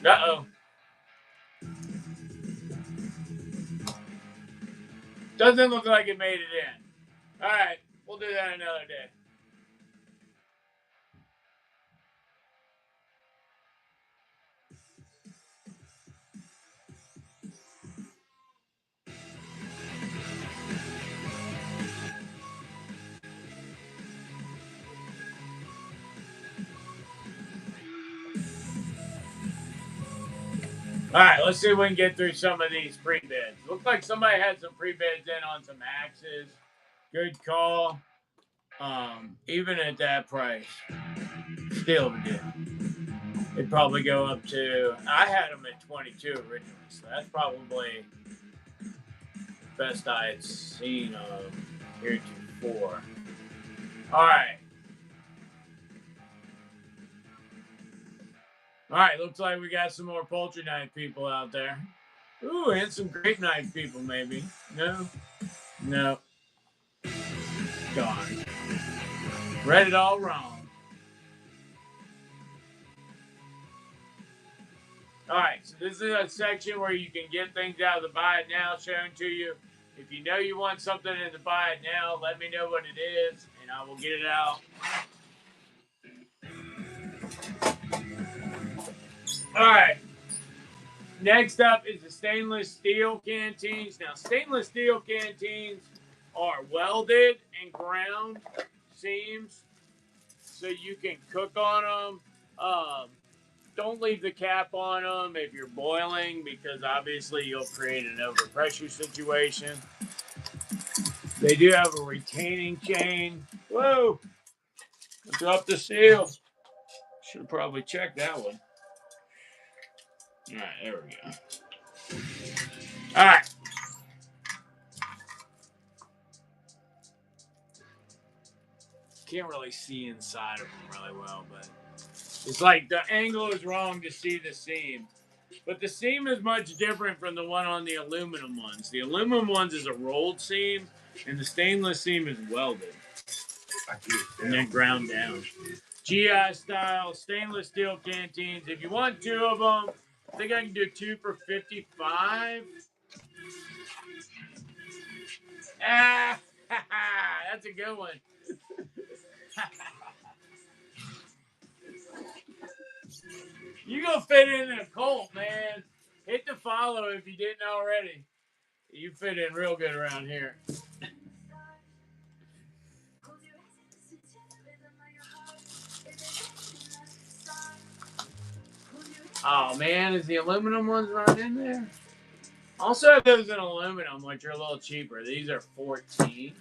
Uh-oh. Doesn't look like it made it in. All right, we'll do that another day. All right, let's see if we can get through some of these pre-bids. Looks like somebody had some pre-bids in on some axes. Good call. Even at that price, still good. It'd probably go up to, I had them at 22 originally, so that's probably the best I had seen of heretofore. All right. All right, looks like we got some more poultry knife people out there. Ooh, and some grape knife people, maybe. No? No. Gone. Read it all wrong. All right, so this is a section where you can get things out of the buy it now shown to you. If you know you want something in the buy it now, let me know what it is, and I will get it out. All right. Next up is the stainless steel canteens. Now, stainless steel canteens are welded and ground seams, so you can cook on them. Don't leave the cap on them if you're boiling, because obviously you'll create an overpressure situation. They do have a retaining chain. Whoa! I dropped the seal. Should have probably checked that one. All right, there we go. All right. Can't really see inside of them really well, but it's like the angle is wrong to see the seam. But the seam is much different from the one on the aluminum ones. The aluminum ones is a rolled seam, and the stainless seam is welded and then ground down. GI style stainless steel canteens. If you want two of them, I think I can do two for $55. Ah, that's a good one. You gonna fit in a Colt, man. Hit the follow if you didn't already. You fit in real good around here. Oh man, is the aluminum ones right in there? Also have those in aluminum, which are a little cheaper. These are $14.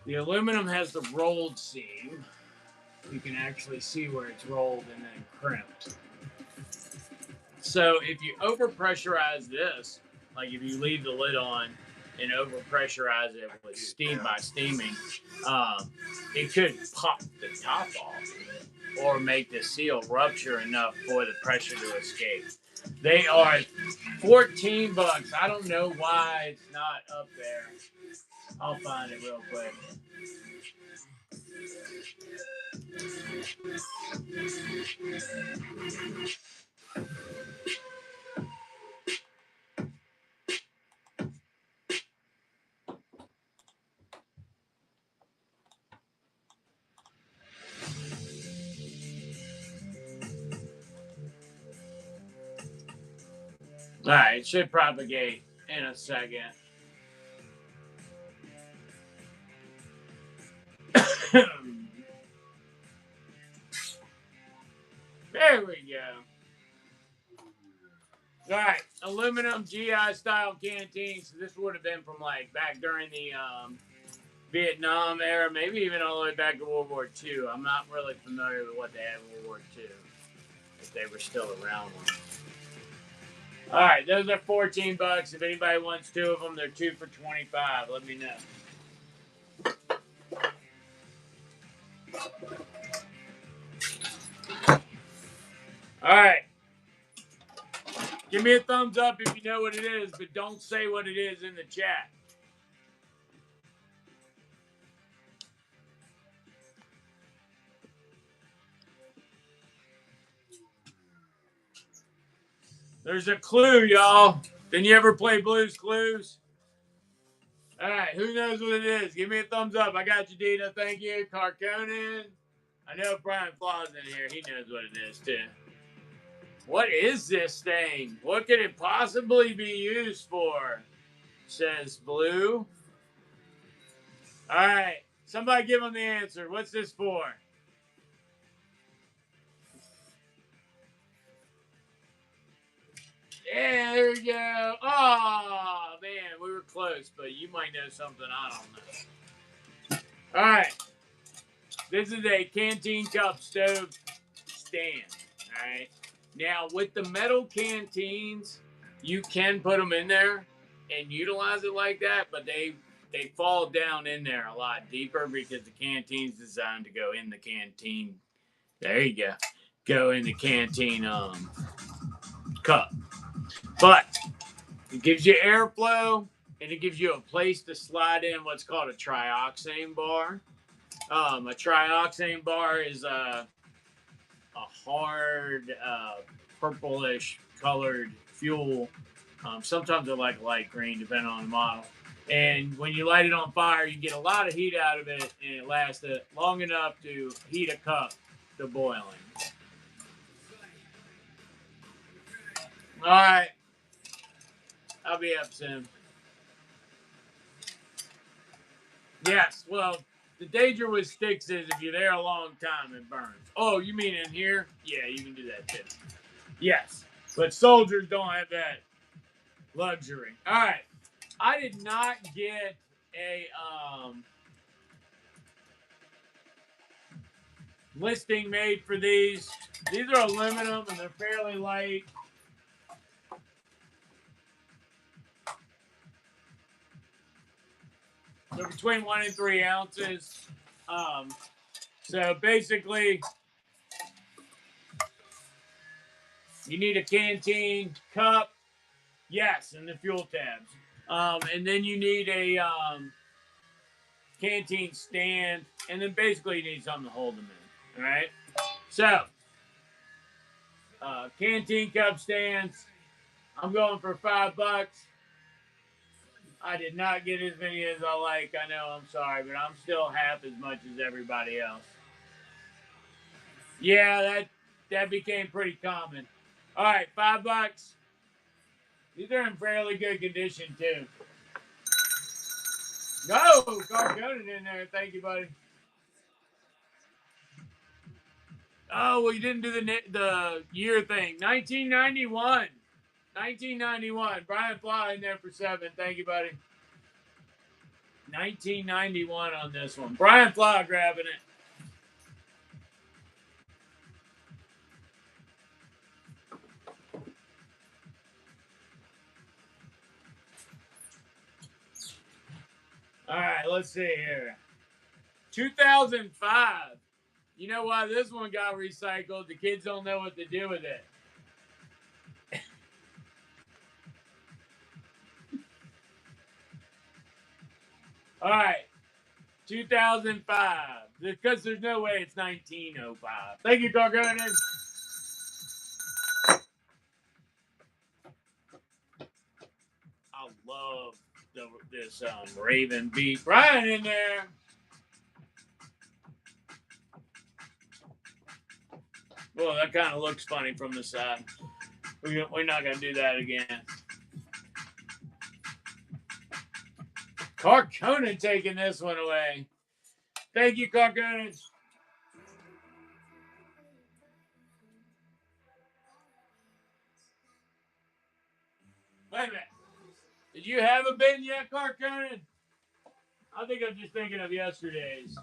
The aluminum has the rolled seam. You can actually see where it's rolled and then crimped. So if you overpressurize this, like if you leave the lid on and overpressurize it with steaming, it could pop the top off or make the seal rupture enough for the pressure to escape. They are $14. I don't know why it's not up there. I'll find it real quick. All right, it should propagate in a second. All right, aluminum GI style canteens. This would have been from like back during the Vietnam era, maybe even all the way back to World War II. I'm not really familiar with what they had in World War II, if they were still around. All right, those are $14. If anybody wants two of them, they're 2 for $25. Let me know. All right. Give me a thumbs up if you know what it is, but don't say what it is in the chat. There's a clue, y'all. Didn't you ever play Blue's Clues? All right, who knows what it is? Give me a thumbs up. I got you, Dina. Thank you. Carconin. I know Brian Flaw's in here. He knows what it is, too. What is this thing? What could it possibly be used for? Says Blue. All right. Somebody give him the answer. What's this for? Yeah, there we go. Oh, man, we were close, but you might know something I don't know. All right. This is a canteen cup stove stand. All right. Now, with the metal canteens, you can put them in there and utilize it like that, but they fall down in there a lot deeper because the canteen's designed to go in the canteen. There you go. Go in the canteen cup. But it gives you airflow and it gives you a place to slide in what's called a trioxane bar. A trioxane bar is a hard purplish colored fuel. Sometimes they're like light green, depending on the model. And when you light it on fire, you get a lot of heat out of it, and it lasts long enough to heat a cup to boiling. All right. I'll be up soon. Yes, well, the danger with sticks is if you're there a long time, it burns. Oh, you mean in here? Yeah, you can do that too. Yes, but soldiers don't have that luxury. All right. I did not get a listing made for these. These are aluminum and they're fairly light. They're between 1 and 3 ounces. So basically, you need a canteen cup, yes, and the fuel tabs. And then you need a canteen stand, and then basically you need something to hold them in. All right. So, canteen cup stands. I'm going for $5. I did not get as many as I like. I know, I'm sorry, but I'm still half as much as everybody else. Yeah, that became pretty common. All right, $5. These are in fairly good condition too. No, Carconin in there. Thank you, buddy. Oh, well, you didn't do the year thing. 1991. 1991. Brian Fly in there for 7. Thank you, buddy. 1991 on this one. Brian Fly grabbing it. All right, let's see here. 2005. You know why this one got recycled? The kids don't know what to do with it. All right. 2005. Because there's no way it's 1905. Thank you, Carconin. I love this Raven beat. Brian in there. Well, that kind of looks funny from the side. We're not going to do that again. Carconin taking this one away. Thank you, Carconin. Wait a minute. Did you have a bin yet, Clark Conan? I think I'm just thinking of yesterday's.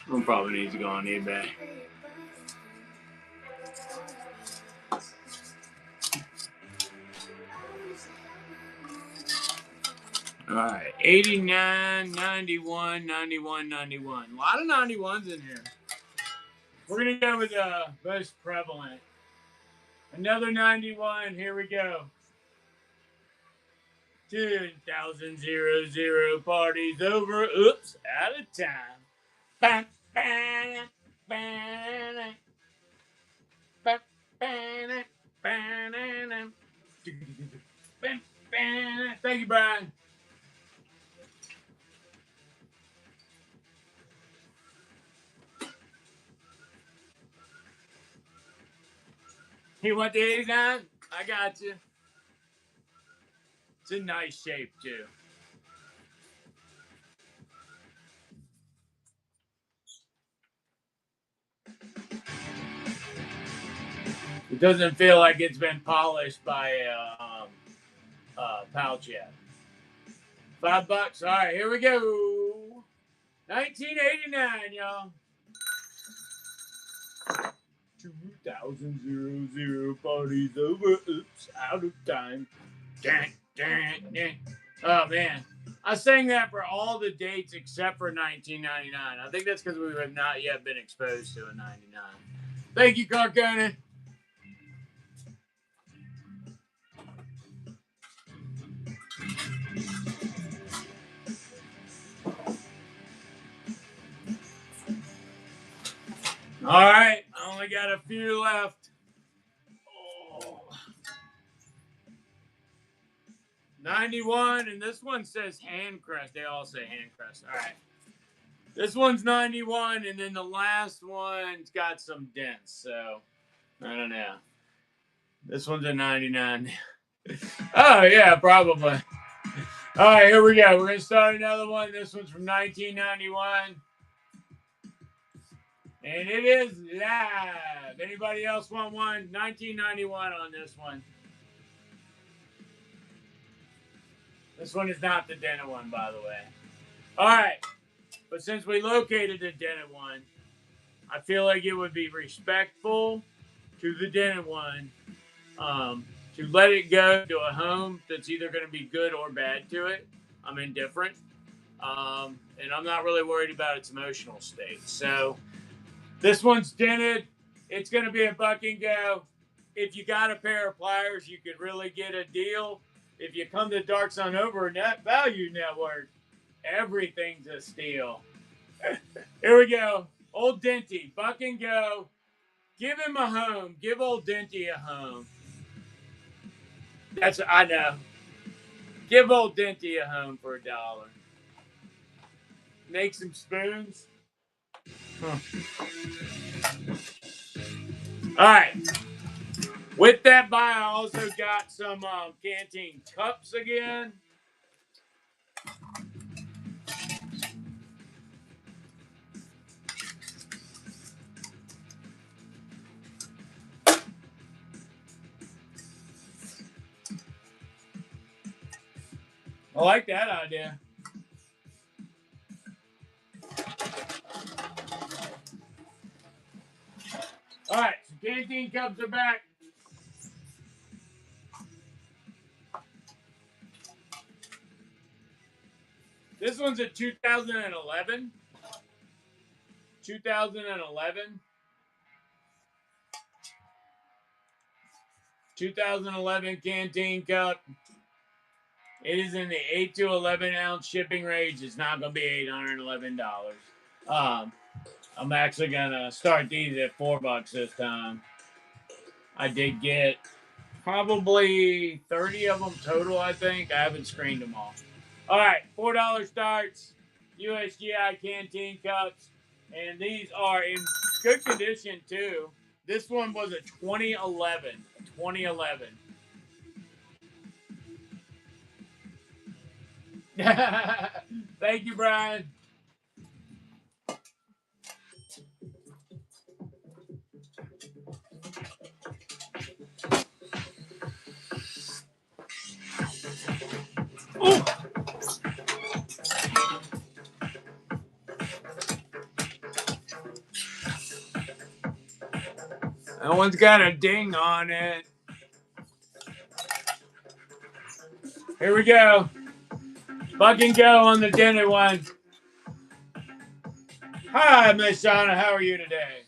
One probably needs to go on eBay. All right, 89, 91, 91, 91. A lot of 91s in here. We're going to go with the most prevalent. Another 91. Here we go. 2,000 parties over. Oops, out of time. Bam, bam, bam, bam, bam, bam, bam, bam. Thank you, Brian. You want the 89? I got you. It's in nice shape, too. It doesn't feel like it's been polished by a pouch yet. $5. All right, here we go. 1989, y'all. 2,000 parties over. Oops, out of time. Dang, dang, dang. Oh, man. I sang that for all the dates except for 1999. I think that's because we have not yet been exposed to a 99. Thank you, Carcone. All right, I only got a few left. Oh. 91, and this one says hand crest. They all say hand crest. All right. This one's 91, and then the last one's got some dents, so I don't know. This one's a 99. Oh, yeah, probably. All right, here we go. We're going to start another one. This one's from 1991. And it is live. Anybody else want one? 1991 on this one. This one is not the dented one, by the way. All right. But since we located the dented one, I feel like it would be respectful to the dented one to let it go to a home that's either going to be good or bad to it. I'm indifferent. And I'm not really worried about its emotional state. So this one's dented. It's going to be a buck and go. If you got a pair of pliers, you could really get a deal. If you come to Dark Sun Over Net Value Network, everything's a steal. Here we go. Old Denty, buck and go. Give him a home. Give old Denty a home. I know. Give old Denty a home for $1. Make some spoons. Huh. All right. With that buy, I also got some canteen cups again. I like that idea. All right, so canteen cups are back. This one's a 2011. 2011. 2011 canteen cup. It is in the 8 to 11 ounce shipping range. It's not going to be $811. I'm actually going to start these at $4 this time. I did get probably 30 of them total, I think. I haven't screened them all. All right, $4 starts, USGI canteen cups, and these are in good condition, too. This one was a 2011. 2011. Thank you, Brian. Ooh. That one's got a ding on it. Here we go. Buck and go on the dented one. Hi, Miss Shauna. How are you today?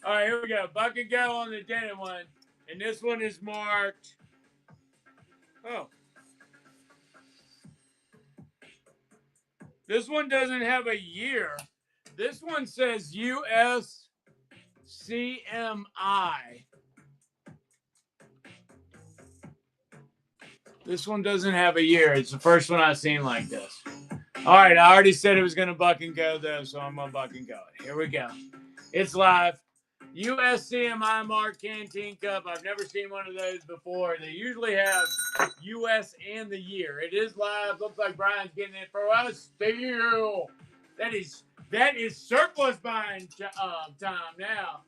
All right, here we go. Buck and go on the dented one. And this one is marked. Oh. This one doesn't have a year. This one says USCMI. This one doesn't have a year. It's the first one I've seen like this. All right, I already said it was going to buck and go, though, so I'm going to buck and go it. Here we go. It's live. USCMI mark canteen cup. I've never seen one of those before. They usually have US and the year. It is live. Looks like Brian's getting it for us. Steal. That is surplus buying time now.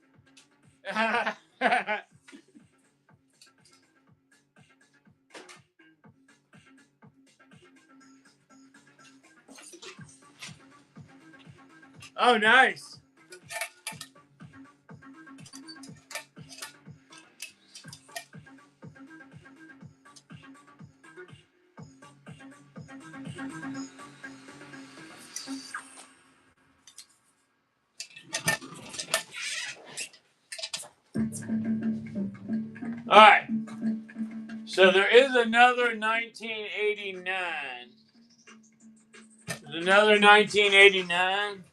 Oh, nice. All right. So there is another 1989. There's another 1989.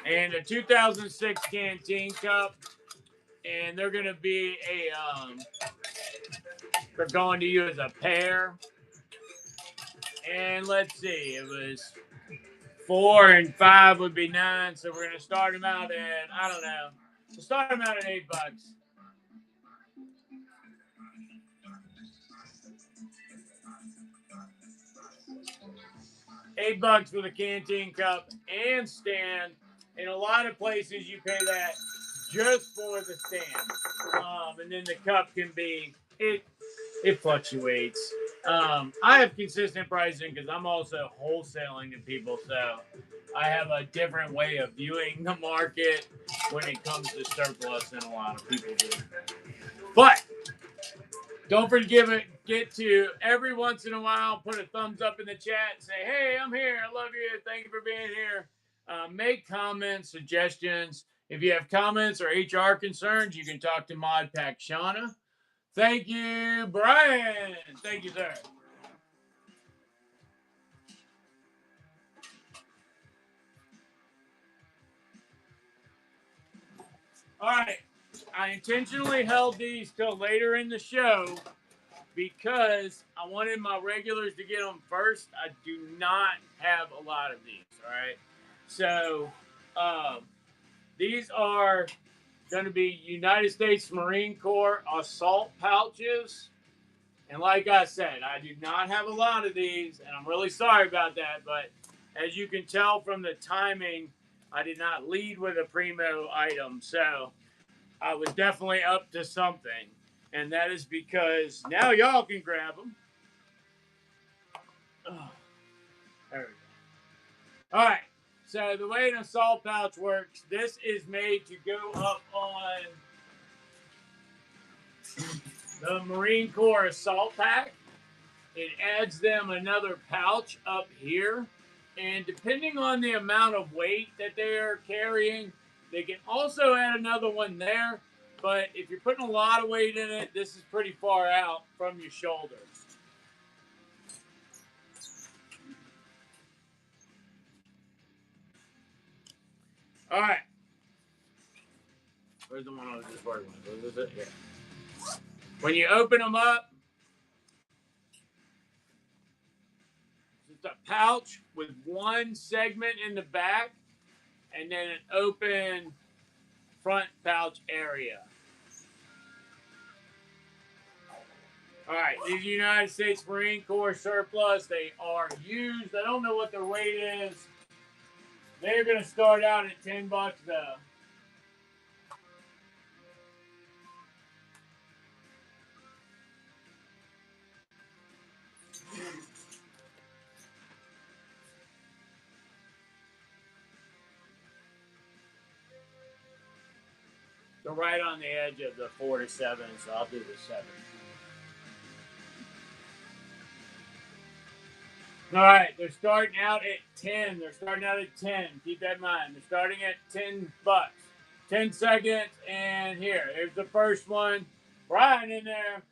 And a 2006 canteen cup. And they're going to be they're going to you as a pair. And let's see, it was 4 and 5 would be 9. So we're going to start them out at, I don't know. We'll start them out at $8. $8 for the canteen cup and stand. In a lot of places, you pay that just for the stand, and then the cup can be it fluctuates. I have consistent pricing because I'm also wholesaling to people, so I have a different way of viewing the market when it comes to surplus than a lot of people do. But don't forget get to every once in a while put a thumbs up in the chat and say, hey, I'm here. I love you. Thank you for being here. Make comments, suggestions. If you have comments or HR concerns, you can talk to Mod Pack Shauna. Thank you, Brian. Thank you, sir. All right. I intentionally held these till later in the show because I wanted my regulars to get them first. I do not have a lot of these, all right? So these are going to be United States Marine Corps assault pouches. And like I said, I do not have a lot of these, and I'm really sorry about that. But as you can tell from the timing, I did not lead with a primo item. So I was definitely up to something. And that is because now y'all can grab them. Oh, there we go. All right. So the way an assault pouch works, this is made to go up on the Marine Corps assault pack. It adds them another pouch up here. And depending on the amount of weight that they are carrying, they can also add another one there. But if you're putting a lot of weight in it, this is pretty far out from your shoulder. All right. Where's the one I was just working with? What is it? Yeah. When you open them up, it's a pouch with one segment in the back and then an open front pouch area. All right, these United States Marine Corps surplus, they are used. I don't know what their weight is. They're going to start out at $10 though. They're right on the edge of the 4 to 7, so I'll do the 7. All right, they're starting out at 10. They're starting out at 10. Keep that in mind. They're starting at $10. 10 seconds, and here's the first one. Brian in there.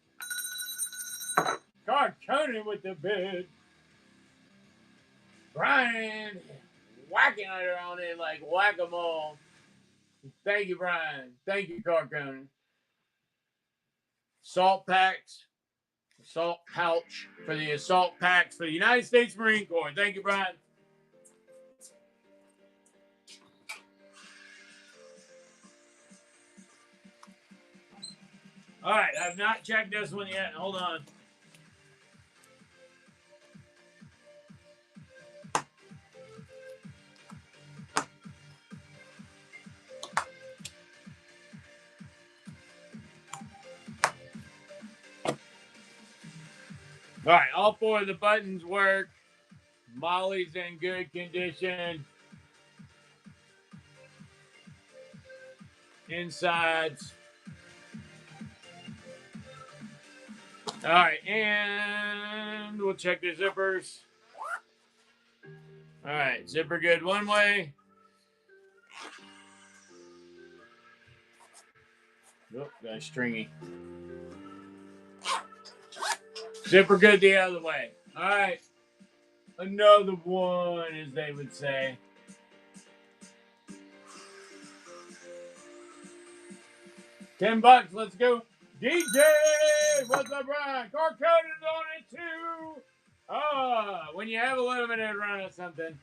Card Conan with the bid. Brian whacking at her on it like whack-a-mole. Thank you, Brian. Thank you, Card Conan. Salt packs. Assault pouch for the assault packs for the United States Marine Corps. Thank you, Brian. All right, I've not checked this one yet. Hold on. All right, all 4 of the buttons work. Molly's in good condition. Insides. All right, and we'll check the zippers. All right, zipper good one way. Oh, got stringy. Zipper good the other way. All right. Another one, as they would say. $10. Let's go. DJ! What's up, Brian? Car code is on it, too. When you have a limited run of something,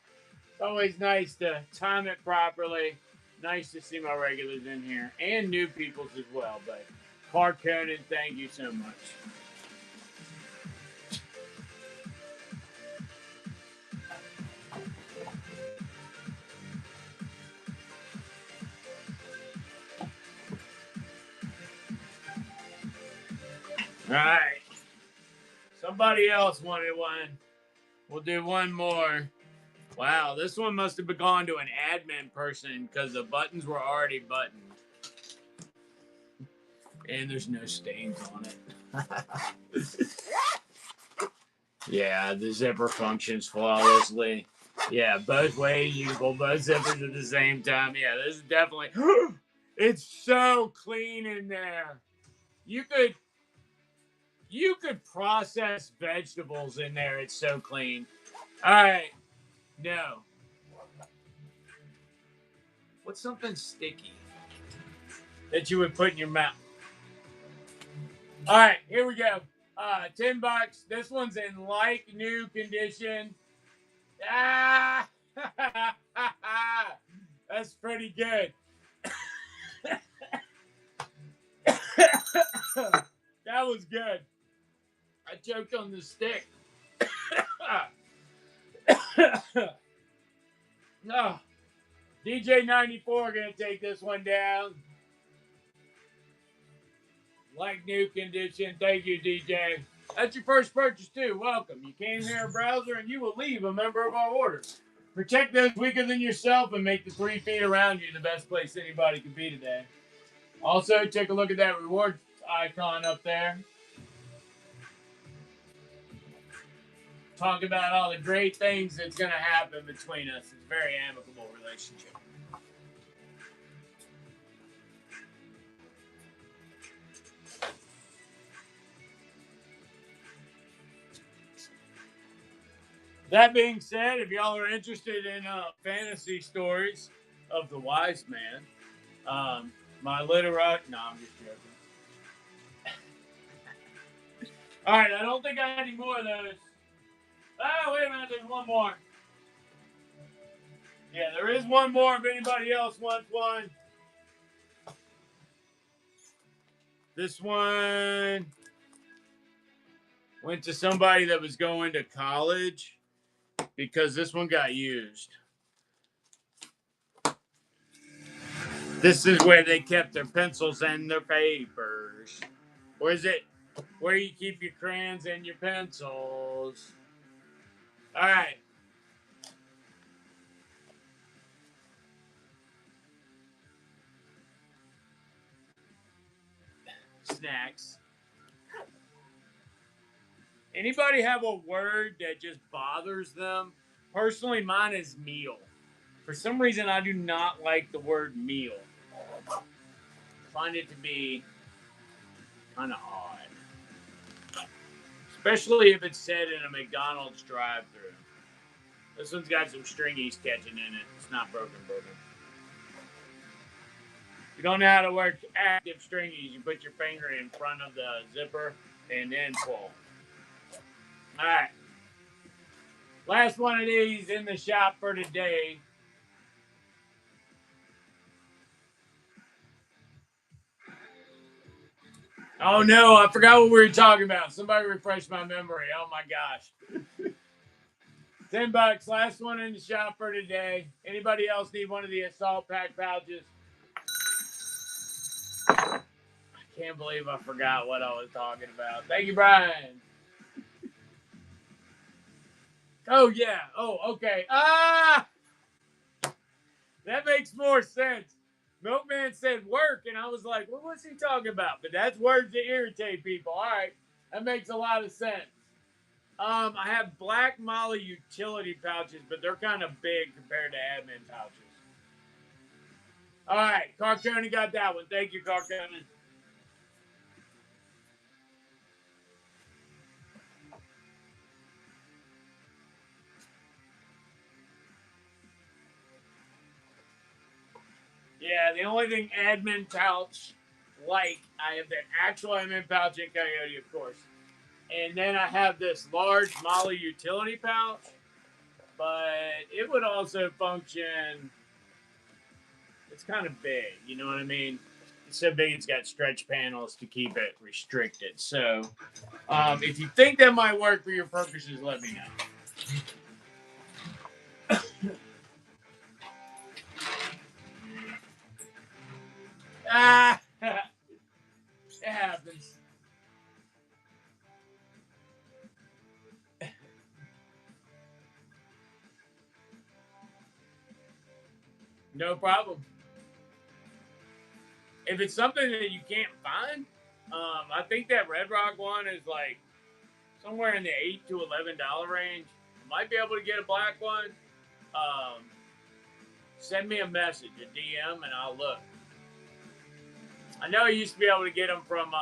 it's always nice to time it properly. Nice to see my regulars in here and new peoples as well. But Car Conan, thank you so much. All right. Somebody else wanted one. We'll do one more. Wow, this one must have gone to an admin person because the buttons were already buttoned. And there's no stains on it. Yeah, the zipper functions flawlessly. Yeah, both ways. You can pull both zippers at the same time. Yeah, this is definitely... It's so clean in there. You could process vegetables in there. It's so clean. All right. No. What's something sticky that you would put in your mouth? All right, here we go. $10. This one's in like new condition. Ah, that's pretty good. That was good. I choked on the stick. No. DJ94 gonna take this one down. Like new condition. Thank you, DJ. That's your first purchase too. Welcome. You came here a browser and you will leave a member of our order. Protect those weaker than yourself and make the 3 feet around you the best place anybody can be today. Also, take a look at that reward icon up there. Talk about all the great things that's going to happen between us. It's a very amicable relationship. That being said, if y'all are interested in fantasy stories of the wise man, My literati. No, I'm just joking. All right, I don't think I have any more of those. Oh, wait a minute, there's one more. Yeah, there is one more if anybody else wants one. This one went to somebody that was going to college because this one got used. This is where they kept their pencils and their papers. Or is it where you keep your crayons and your pencils? All right. Snacks. Anybody have a word that just bothers them? Personally, mine is meal. For some reason, I do not like the word meal. I find it to be kind of odd. Especially if it's said in a McDonald's drive-thru. This one's got some stringies catching in it. It's not broken. If you don't know how to work active stringies, you put your finger in front of the zipper and then pull. All right. Last one of these in the shop for today. Oh no, I forgot what we were talking about. Somebody refresh my memory. Oh my gosh. $10. Last one in the shop for today. Anybody else need one of the assault pack pouches? I can't believe I forgot what I was talking about. Thank you, Brian. Oh yeah. Oh, okay. That makes more sense. Milkman said work, and I was like, well, what's he talking about? But that's words that irritate people. All right. That makes a lot of sense. I have Black Molly utility pouches, but they're kind of big compared to admin pouches. All right. Carcone got that one. Thank you, Carcone. Yeah, the only thing admin pouch like, I have that actual admin pouch in Coyote, of course. And then I have this large Molly utility pouch, but it would also function. It's kind of big, you know what I mean? It's so big it's got stretch panels to keep it restricted. So if you think that might work for your purposes, let me know. It happens. No problem. If it's something that you can't find, I think that Red Rock one is like somewhere in the $8 to $11 range. I might be able to get a black one. Send me a message, a DM, and I'll look. I know I used to be able to get them from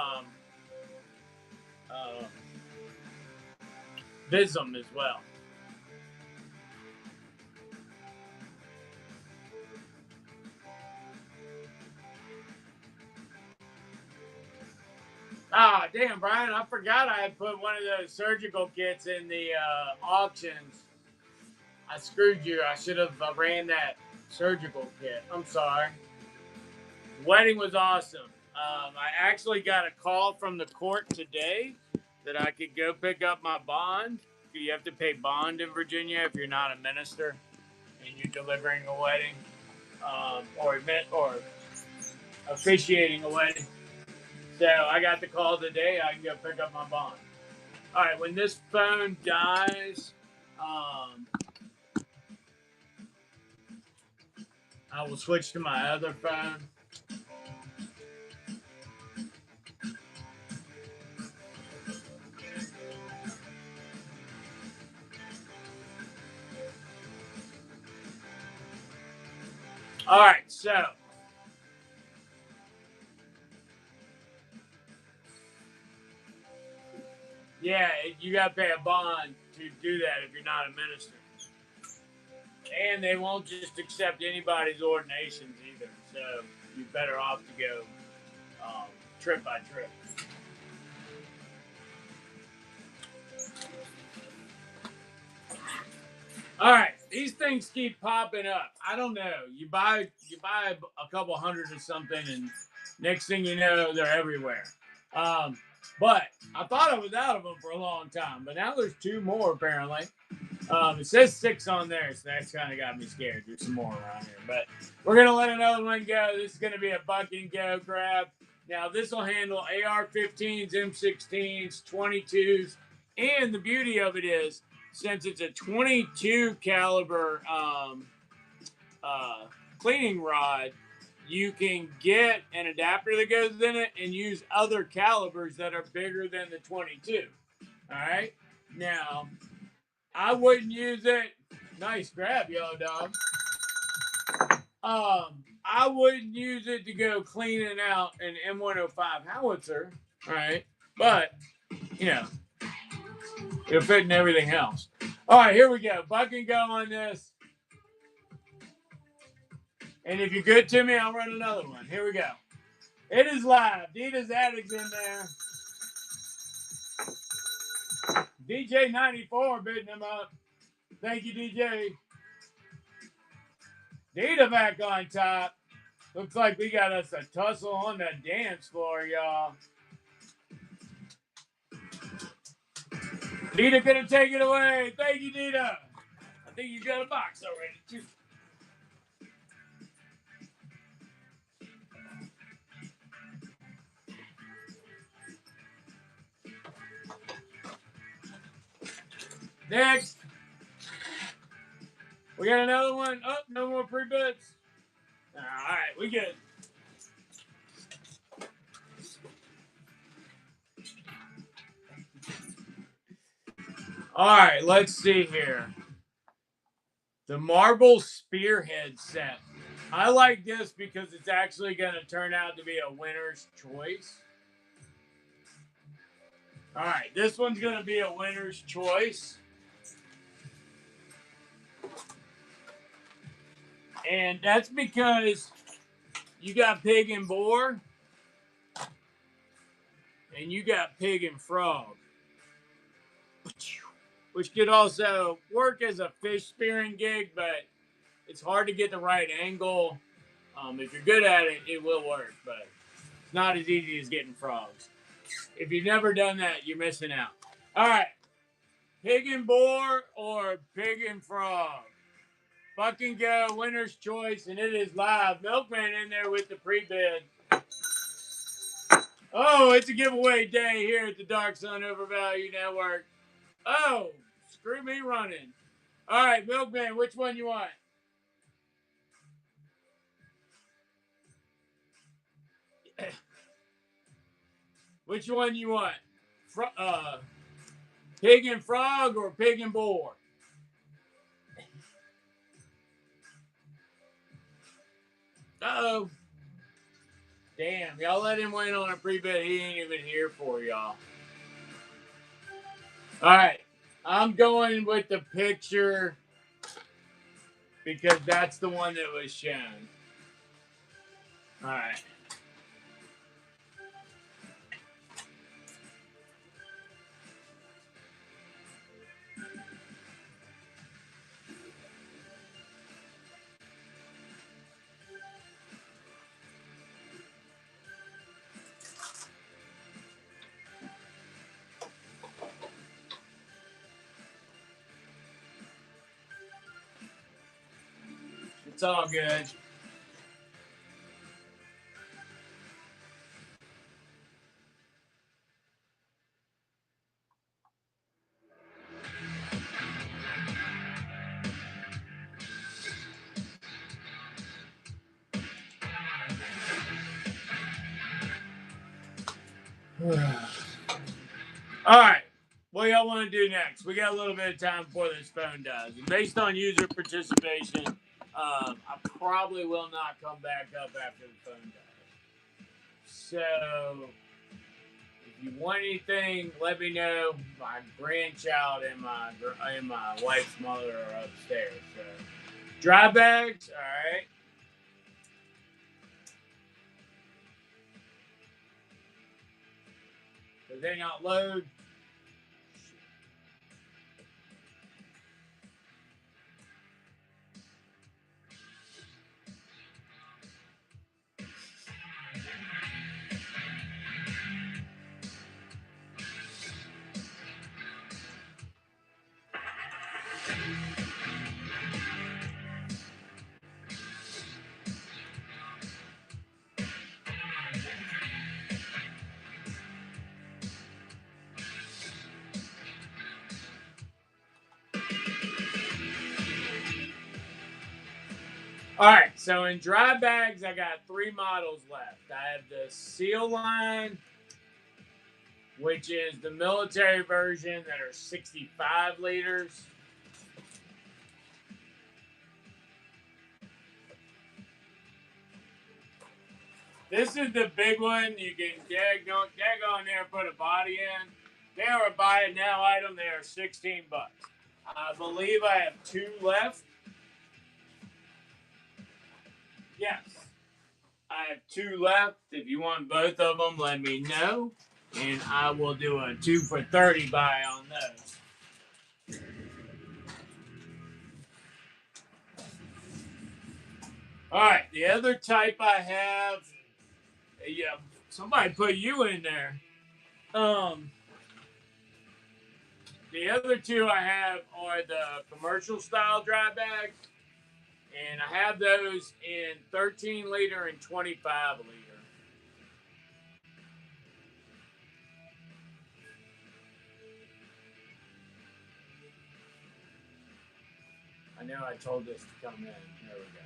Vism as well. Ah, damn, Brian, I forgot I had put one of those surgical kits in the auctions. I screwed you. I should have ran that surgical kit. I'm sorry. Wedding was awesome. I actually got a call from the court today that I could go pick up my bond. You have to pay bond in Virginia if you're not a minister and you're delivering a wedding or officiating a wedding. So I got the call today. I can go pick up my bond. All right, when this phone dies, I will switch to my other phone. All right, so yeah, you got to pay a bond to do that if you're not a minister. And they won't just accept anybody's ordinations either. So you're better off to go trip by trip. All right, these things keep popping up. I don't know. You buy a couple hundred or something, and next thing you know, they're everywhere. But I thought I was out of them for a long time, but now there's 2 more apparently. It says 6 on there, so that's kind of got me scared. There's some more around here, but we're gonna let another one go. This is gonna be a buck and go grab. Now this will handle AR-15s, M16s, 22s, and the beauty of it is, since it's a 22 caliber cleaning rod, you can get an adapter that goes in it and use other calibers that are bigger than the 22. All right. Now, I wouldn't use it. Nice grab, yellow dog. I wouldn't use it to go cleaning out an M105 howitzer. All right. But, you know, it'll fit in everything else. All right, here we go. Buck and go on this. And if you're good to me, I'll run another one. Here we go. It is live. Dita's Addict's in there. DJ94 bidding him up. Thank you, DJ. Dita back on top. Looks like we got us a tussle on the dance floor, y'all. Dita gonna take it away. Thank you, Dita. I think you got a box already, too. Next. We got another one. Oh, no more pre-bits. All right, we good. All right, let's see here. The Marble Spearhead set. I like this because it's actually going to turn out to be a winner's choice. All right, this one's going to be a winner's choice. And that's because you got pig and boar, and you got pig and frog, which could also work as a fish spearing gig, but it's hard to get the right angle. If you're good at it, it will work, but it's not as easy as getting frogs. If you've never done that, you're missing out. All right, pig and boar or pig and frog? Buck and go, winner's choice, and it is live. Milkman in there with the pre-bid. Oh, it's a giveaway day here at the Dark Sun Overvalue Network. Oh, screw me running. All right, Milkman, which one you want? Which one you want? Pig and frog or pig and boar? Uh-oh. Damn, y'all let him win on a pre-bet. He ain't even here for y'all. All right. I'm going with the picture because that's the one that was shown. All right. It's all good. All right. What y'all want to do next? We got a little bit of time before this phone dies. And based on user participation, I probably will not come back up after the phone dies. So, if you want anything, let me know. My grandchild and my wife's mother are upstairs. So, dry bags, all right. Does they not load? All right, so in dry bags, I got 3 models left. I have the Seal line, which is the military version that are 65 liters. This is the big one. You can go in there and put a body in. They are a buy it now item. They are $16. I believe I have 2 left. Yes. I have 2 left. If you want both of them, let me know. And I will do a 2 for $30 buy on those. All right. The other type I have, yeah, somebody put you in there. The other 2 I have are the commercial style dry bags. And I have those in 13 liter and 25 liter. I know I told this to come in. There we go.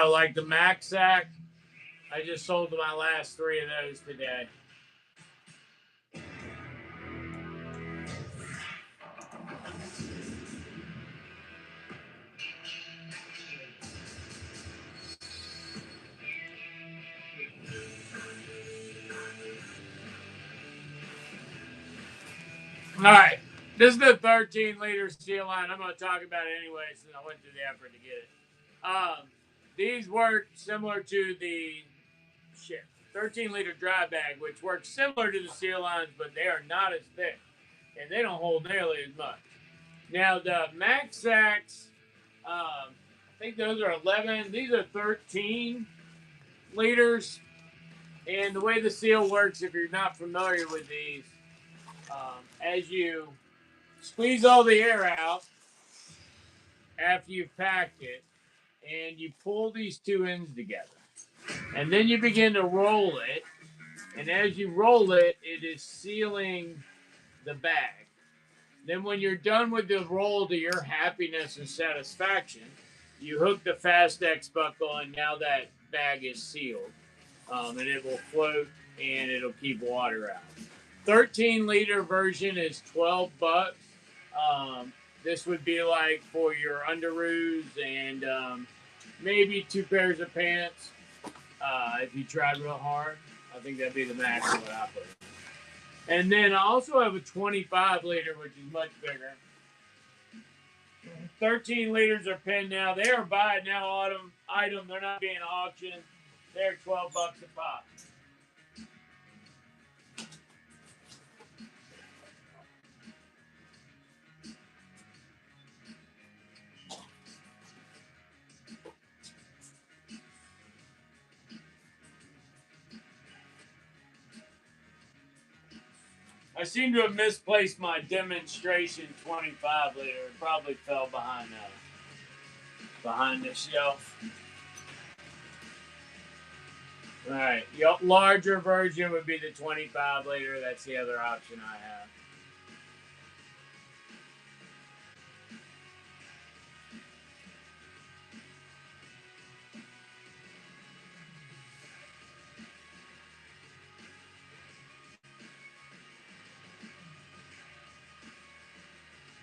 Like the Max Sack, I just sold my last 3 of those today. All right, this is the 13 liter Seal line. I'm going to talk about it anyway since I went through the effort to get it. These work similar to the 13 liter dry bag, which works similar to the Seal lines, but they are not as thick and they don't hold nearly as much. Now the Max Sacks, I think those are 11. These are 13 liters. And the way the Seal works, if you're not familiar with these, as you squeeze all the air out after you've packed it, and you pull these 2 ends together. And then you begin to roll it. And as you roll it, it is sealing the bag. Then when you're done with the roll to your happiness and satisfaction, you hook the Fast-X buckle, and now that bag is sealed. And it will float, and it'll keep water out. 13 liter version is $12. This would be like for your underoos and maybe 2 pairs of pants. If you tried real hard, I think that'd be the max of what I put. And then I also have a 25 liter, which is much bigger. 13 liters are pinned now. They are buy it now item. They're not being auctioned. They're $12 a pop. I seem to have misplaced my demonstration 25 liter. It probably fell behind the shelf. All right, the larger version would be the 25 liter. That's the other option I have.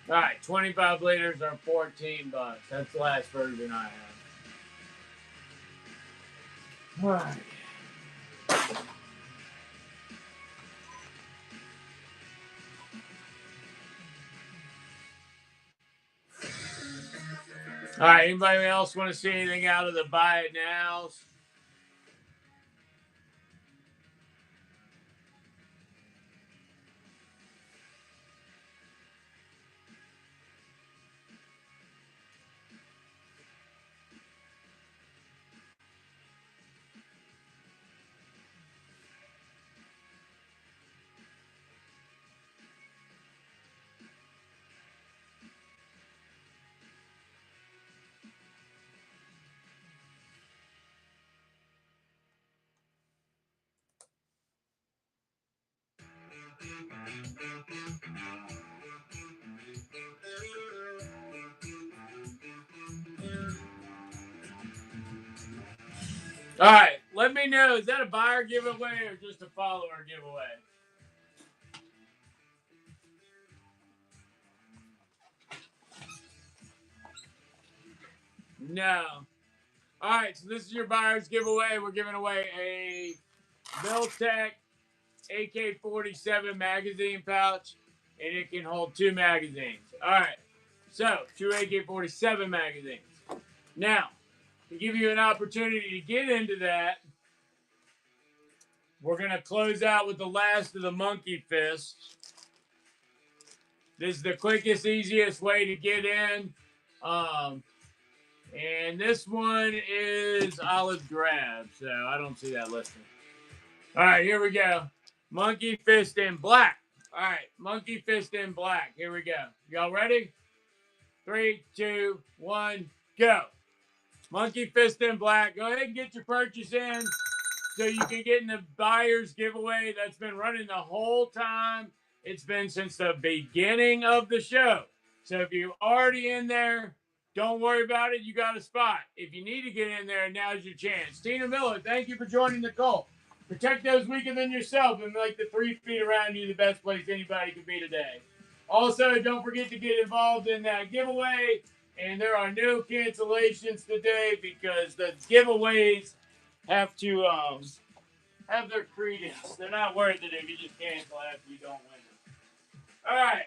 All right, 25 liters are $14. That's the last version I have. All right. All right, anybody else want to see anything out of the buy it nows? All right, let me know. Is that a buyer giveaway or just a follower giveaway? No. All right, so this is your buyer's giveaway. We're giving away a Miltech AK-47 magazine pouch, and it can hold 2 magazines. All right, so 2 AK-47 magazines. Now, to give you an opportunity to get into that, we're going to close out with the last of the monkey fists. This is the quickest, easiest way to get in. And this one is olive drab, so I don't see that listing. All right, here we go. Monkey fist in black. All right, monkey fist in black. Here we go. Y'all ready? 3, 2, 1, go. Monkey fist in black. Go ahead and get your purchase in so you can get in the buyer's giveaway that's been running the whole time. It's been since the beginning of the show. So if you're already in there, don't worry about it. You got a spot. If you need to get in there, now's your chance. Tina Miller, thank you for joining the cult. Protect those weaker than yourself and make the 3 feet around you the best place anybody could be today. Also, don't forget to get involved in that giveaway. And there are no cancellations today because the giveaways have to have their credence. They're not worth it if you just cancel after you don't win it. All right.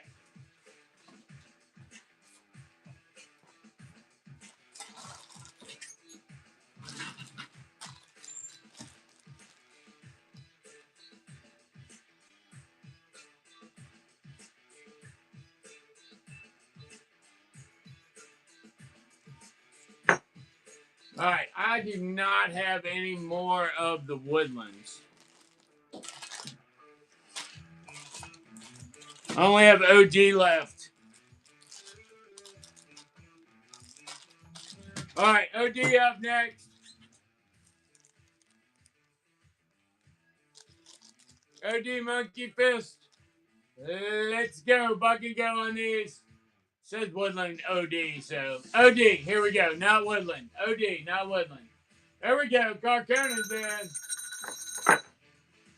All right, I do not have any more of the woodlands. I only have OG left. All right, OD up next. OD Monkey Fist. Let's go. Bucky go on these. Says Woodland OD, so OD, here we go. Not Woodland. OD, not Woodland. There we go. Carconan's in.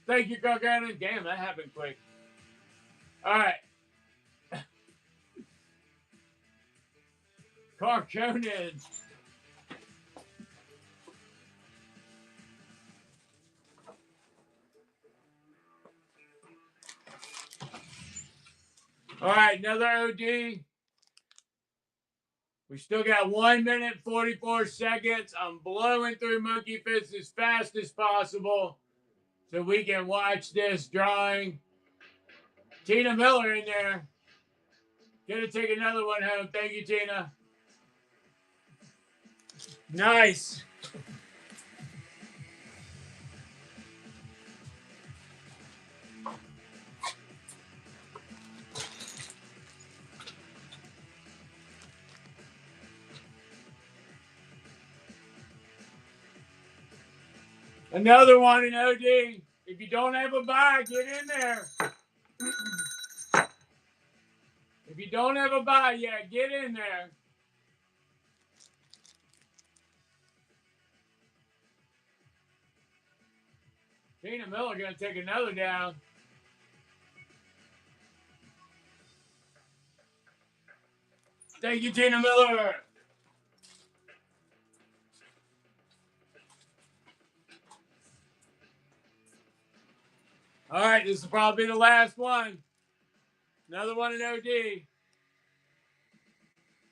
Thank you, Carconan. Damn, that happened quick. All right. Carconan. All right, another OD. We still got 1 minute, 44 seconds. I'm blowing through Monkey Fist as fast as possible so we can watch this drawing. Tina Miller in there. Gonna take another one home. Thank you, Tina. Nice. Another one in OD. If you don't have a buy, get in there. If you don't have a buy yet, get in there. Tina Miller gonna take another down. Thank you, Tina Miller. All right, this will probably be the last one. Another one in OD.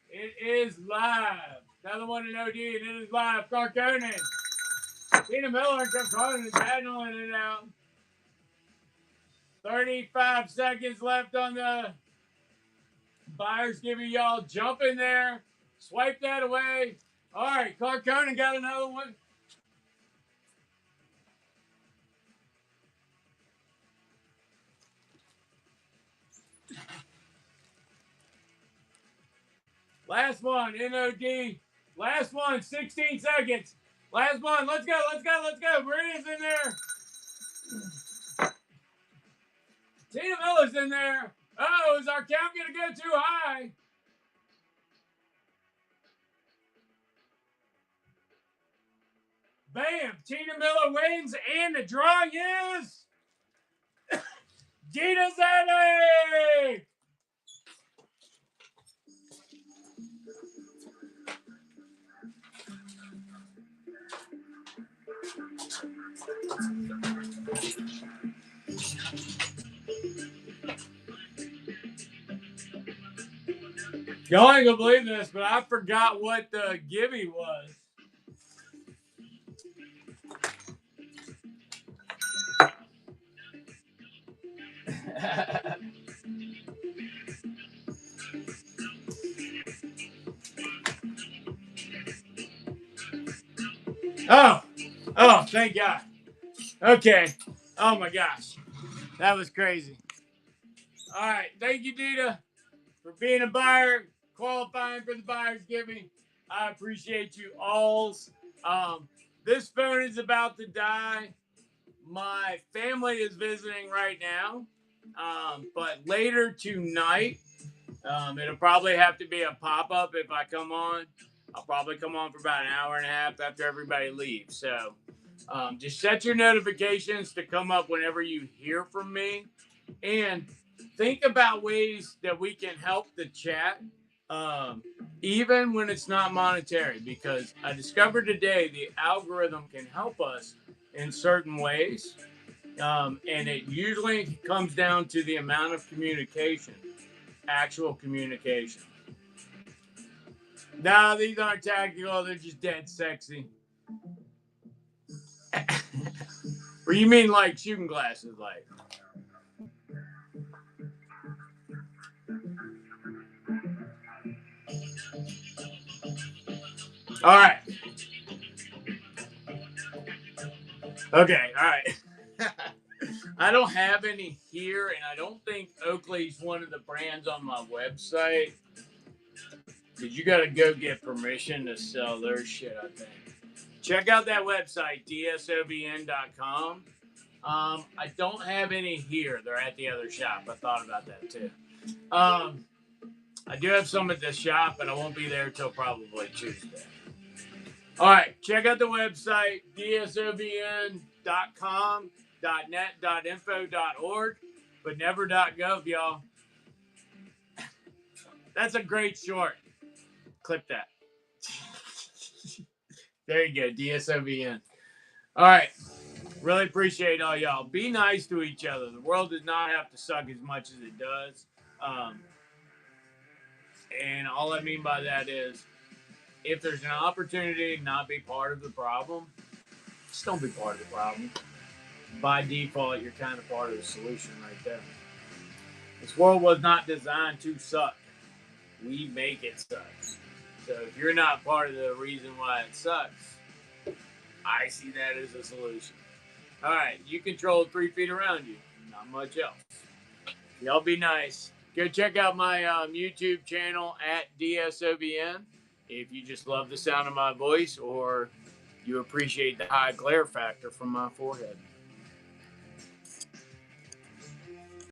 It is live. Another one in OD, and it is live. Carconin. Tina Miller and Carconin battling it out. 35 seconds left on the buyers. Giving y'all jump in there. Swipe that away. All right, Carconin got another one. Last one, NOD. Last one, 16 seconds. Last one, let's go, let's go, let's go. Maria's in there. Tina Miller's in there. Oh, is our count going to go too high? Bam, Tina Miller wins, and the drawing is Gina Zeddy. Y'all ain't gonna believe this, but I forgot what the gimme was. Oh, thank God. Okay. Oh my gosh. That was crazy. All right. Thank you, Dita, for being a buyer, qualifying for the buyer's giving. I appreciate you all. This phone is about to die. My family is visiting right now. But later tonight, it'll probably have to be a pop-up if I come on. I'll probably come on for about an hour and a half after everybody leaves. So just set your notifications to come up whenever you hear from me. And think about ways that we can help the chat, even when it's not monetary, because I discovered today the algorithm can help us in certain ways. And it usually comes down to the amount of communication, actual communication. No, these aren't tactical. They're just dead sexy. Or you mean like shooting glasses, like? All right. Okay, all right. I don't have any here, and I don't think Oakley's one of the brands on my website. Because you got to go get permission to sell their shit, I think. Check out that website, dsobn.com. I don't have any here. They're at the other shop. I thought about that, too. I do have some at the shop, but I won't be there till probably Tuesday. All right, check out the website, dsobn.com, .net, .info, .org, but never .gov, y'all. That's a great short. Clip that. There you go, DSOBN. All right, really appreciate all y'all. Be nice to each other. The world does not have to suck as much as it does. And all I mean by that is, if there's an opportunity to not be part of the problem, just don't be part of the problem. By default, you're kind of part of the solution right there. This world was not designed to suck. We make it suck. So if you're not part of the reason why it sucks, I see that as a solution. All right, you control 3 feet around you. Not much else. Y'all be nice. Go check out my YouTube channel at DSOBN. If you just love the sound of my voice or you appreciate the high glare factor from my forehead.